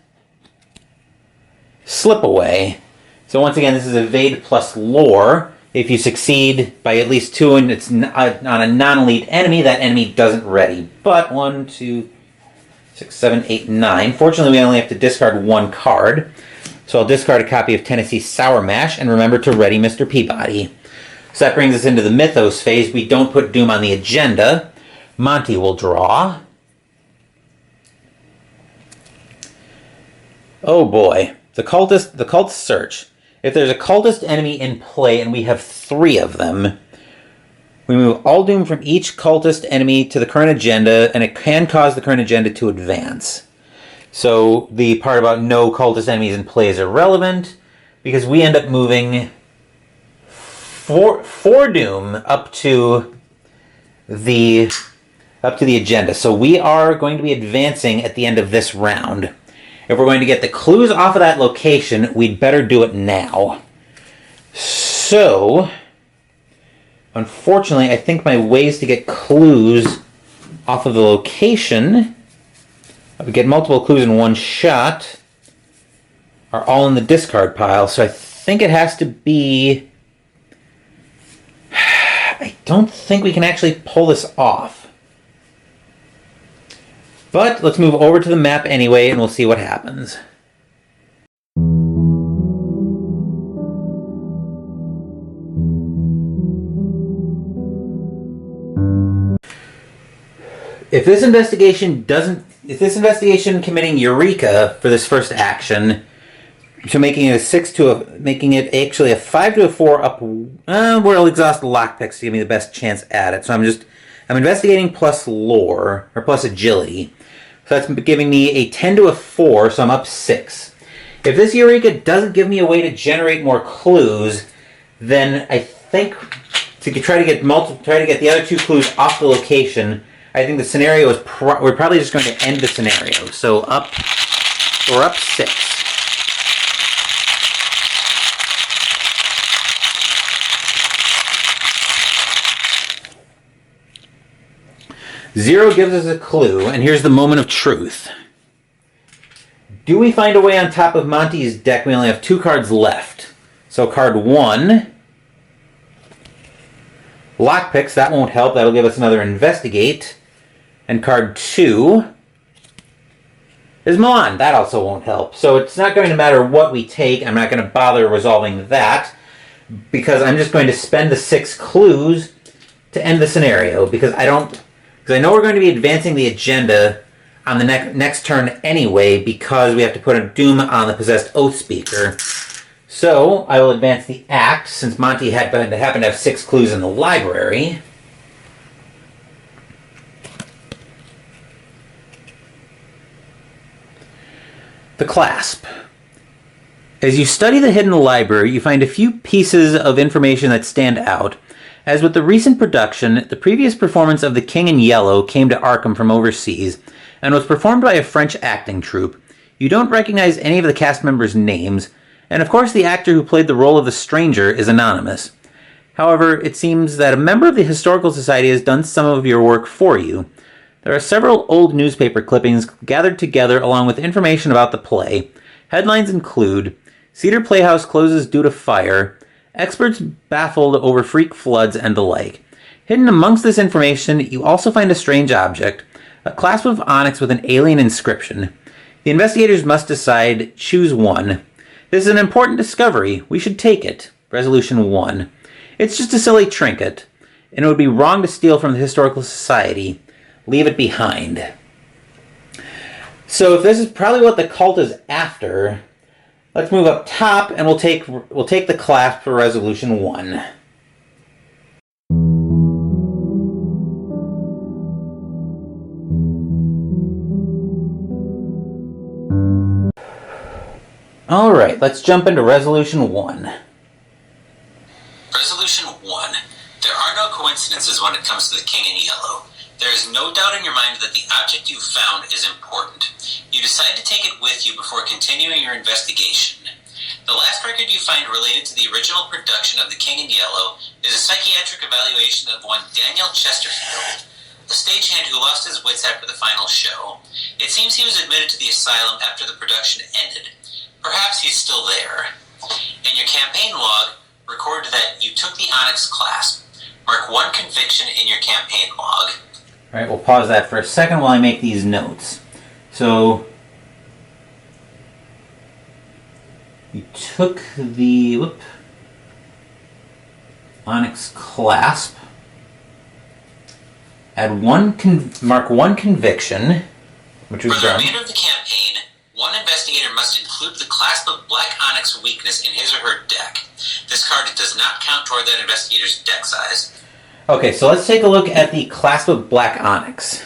Slip Away. So once again, this is Evade plus Lore. If you succeed by at least 2 and it's on a non-elite enemy, that enemy doesn't ready. But 1, 2, 6, 7, 8, 9. Fortunately, we only have to discard 1 card. So I'll discard a copy of Tennessee Sour Mash and remember to ready Mr. Peabody. So that brings us into the Mythos phase. We don't put Doom on the agenda. Monty will draw. Oh boy. The Cultist Search. If there's a cultist enemy in play and we have 3 of them, we move all doom from each cultist enemy to the current agenda, and it can cause the current agenda to advance. So the part about no cultist enemies in play is irrelevant, because we end up moving 4 doom up to the agenda. So we are going to be advancing at the end of this round. If we're going to get the clues off of that location, we'd better do it now. So, unfortunately, I think my ways to get clues off of the location, I would get multiple clues in one shot, are all in the discard pile. So I think it has to be... I don't think we can actually pull this off. But let's move over to the map anyway, and we'll see what happens. If this investigation committing Eureka for this first action, so making it actually a 5 to a 4 up, where it'll exhaust the lockpicks to give me the best chance at it. So I'm investigating plus lore, or plus agility. So that's giving me a 10 to a 4, so I'm up 6. If this Eureka doesn't give me a way to generate more clues, then I think to try to get the other 2 clues off the location, I think the scenario is we're probably just going to end the scenario. So we're up 6. Zero gives us a clue, and here's the moment of truth. Do we find a way on top of Monty's deck? We only have 2 cards left. So card 1, lockpicks, that won't help. That'll give us another investigate. And card 2 is Milan. That also won't help. So it's not going to matter what we take. I'm not going to bother resolving that, because I'm just going to spend the 6 clues to end the scenario, because I know we're going to be advancing the agenda on the next turn anyway, because we have to put a doom on the possessed Oath Speaker. So I will advance the act, since Monty happened to have 6 clues in the library. The clasp. As you study the hidden library, you find a few pieces of information that stand out. As with the recent production, the previous performance of The King in Yellow came to Arkham from overseas and was performed by a French acting troupe. You don't recognize any of the cast members' names, and of course the actor who played the role of the stranger is anonymous. However, it seems that a member of the Historical Society has done some of your work for you. There are several old newspaper clippings gathered together along with information about the play. Headlines include, Cedar Playhouse closes due to fire, experts baffled over freak floods, and the like. Hidden amongst this information, you also find a strange object, a clasp of onyx with an alien inscription. The investigators must decide, choose one. This is an important discovery. We should take it. Resolution 1. It's just a silly trinket, and it would be wrong to steal from the Historical Society. Leave it behind. So if this is probably what the cult is after, let's move up top, and we'll take the clasp for resolution 1. All right, let's jump into resolution 1. Resolution 1. There are no coincidences when it comes to the King in Yellow. There is no doubt in your mind that the object you found is important. You decide to take it with you before continuing your investigation. The last record you find related to the original production of The King in Yellow is a psychiatric evaluation of one Daniel Chesterfield, a stagehand who lost his wits after the final show. It seems he was admitted to the asylum after the production ended. Perhaps he's still there. In your campaign log, record that you took the Onyx clasp. Mark 1 conviction in your campaign log. All right, we'll pause that for a second while I make these notes. So, you took the Onyx clasp. Mark 1 conviction, which was for the done. remainder of the campaign, one investigator must include the clasp of Black Onyx weakness in his or her deck. This card does not count toward that investigator's deck size. Okay, so let's take a look at the Clasp of Black Onyx.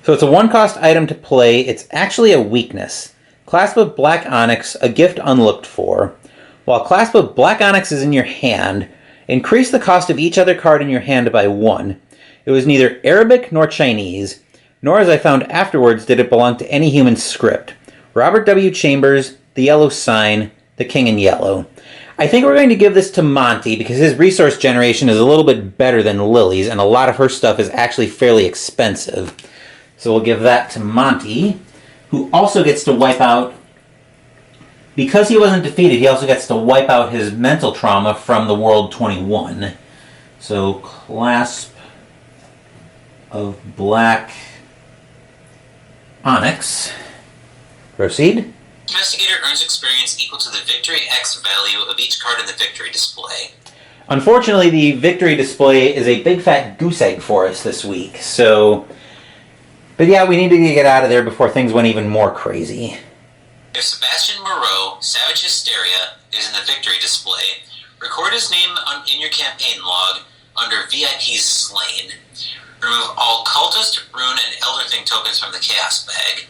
So it's a 1-cost item to play. It's actually a weakness. Clasp of Black Onyx, a gift unlooked for. While Clasp of Black Onyx is in your hand, increase the cost of each other card in your hand by 1. It was neither Arabic nor Chinese, nor as I found afterwards did it belong to any human script. Robert W. Chambers, The Yellow Sign, The King in Yellow. I think we're going to give this to Monty because his resource generation is a little bit better than Lily's, and a lot of her stuff is actually fairly expensive. So we'll give that to Monty, who also gets to wipe out Because he wasn't defeated, he also gets to wipe out his mental trauma from the World 21. So, Clasp of Black Onyx. Proceed. Investigator earns experience equal to the Victory X value of each card in the Victory display. Unfortunately, the Victory display is a big fat goose egg for us this week, so... But yeah, we need to get out of there before things went even more crazy. If Sebastian Moreau, Savage Hysteria, is in the Victory display, record his name in your campaign log under VIP's Slain. Remove all Cultist, Rune, and Elder Thing tokens from the Chaos bag.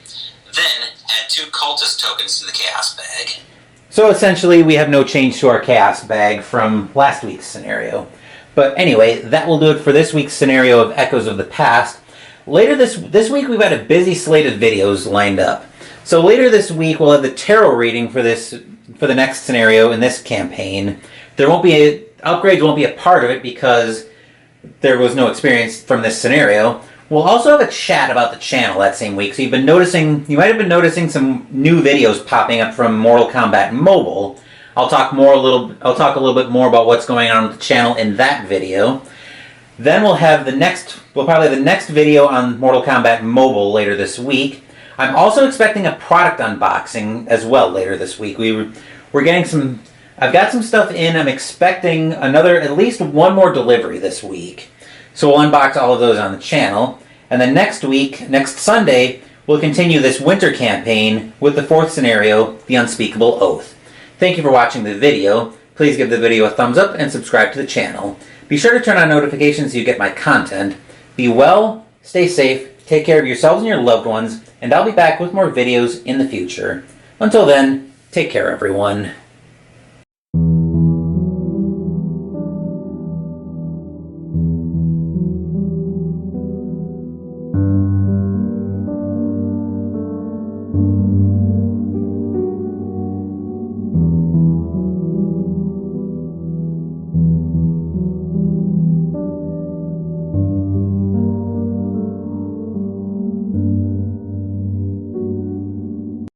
Then, add 2 Cultist tokens to the Chaos bag. So essentially, we have no change to our Chaos bag from last week's scenario. But anyway, that will do it for this week's scenario of Echoes of the Past. Later this week, we've got a busy slate of videos lined up. So later this week, we'll have the tarot reading for the next scenario in this campaign. Upgrades won't be a part of it because there was no experience from this scenario. We'll also have a chat about the channel that same week. So you might have been noticing some new videos popping up from Mortal Kombat Mobile. I'll talk a little bit more about what's going on with the channel in that video. Then we'll probably have the next video on Mortal Kombat Mobile later this week. I'm also expecting a product unboxing as well later this week. I've got some stuff in. I'm expecting at least one more delivery this week. So we'll unbox all of those on the channel. And then next Sunday, we'll continue this winter campaign with the 4th scenario, The Unspeakable Oath. Thank you for watching the video. Please give the video a thumbs up and subscribe to the channel. Be sure to turn on notifications so you get my content. Be well, stay safe, take care of yourselves and your loved ones, and I'll be back with more videos in the future. Until then, take care everyone.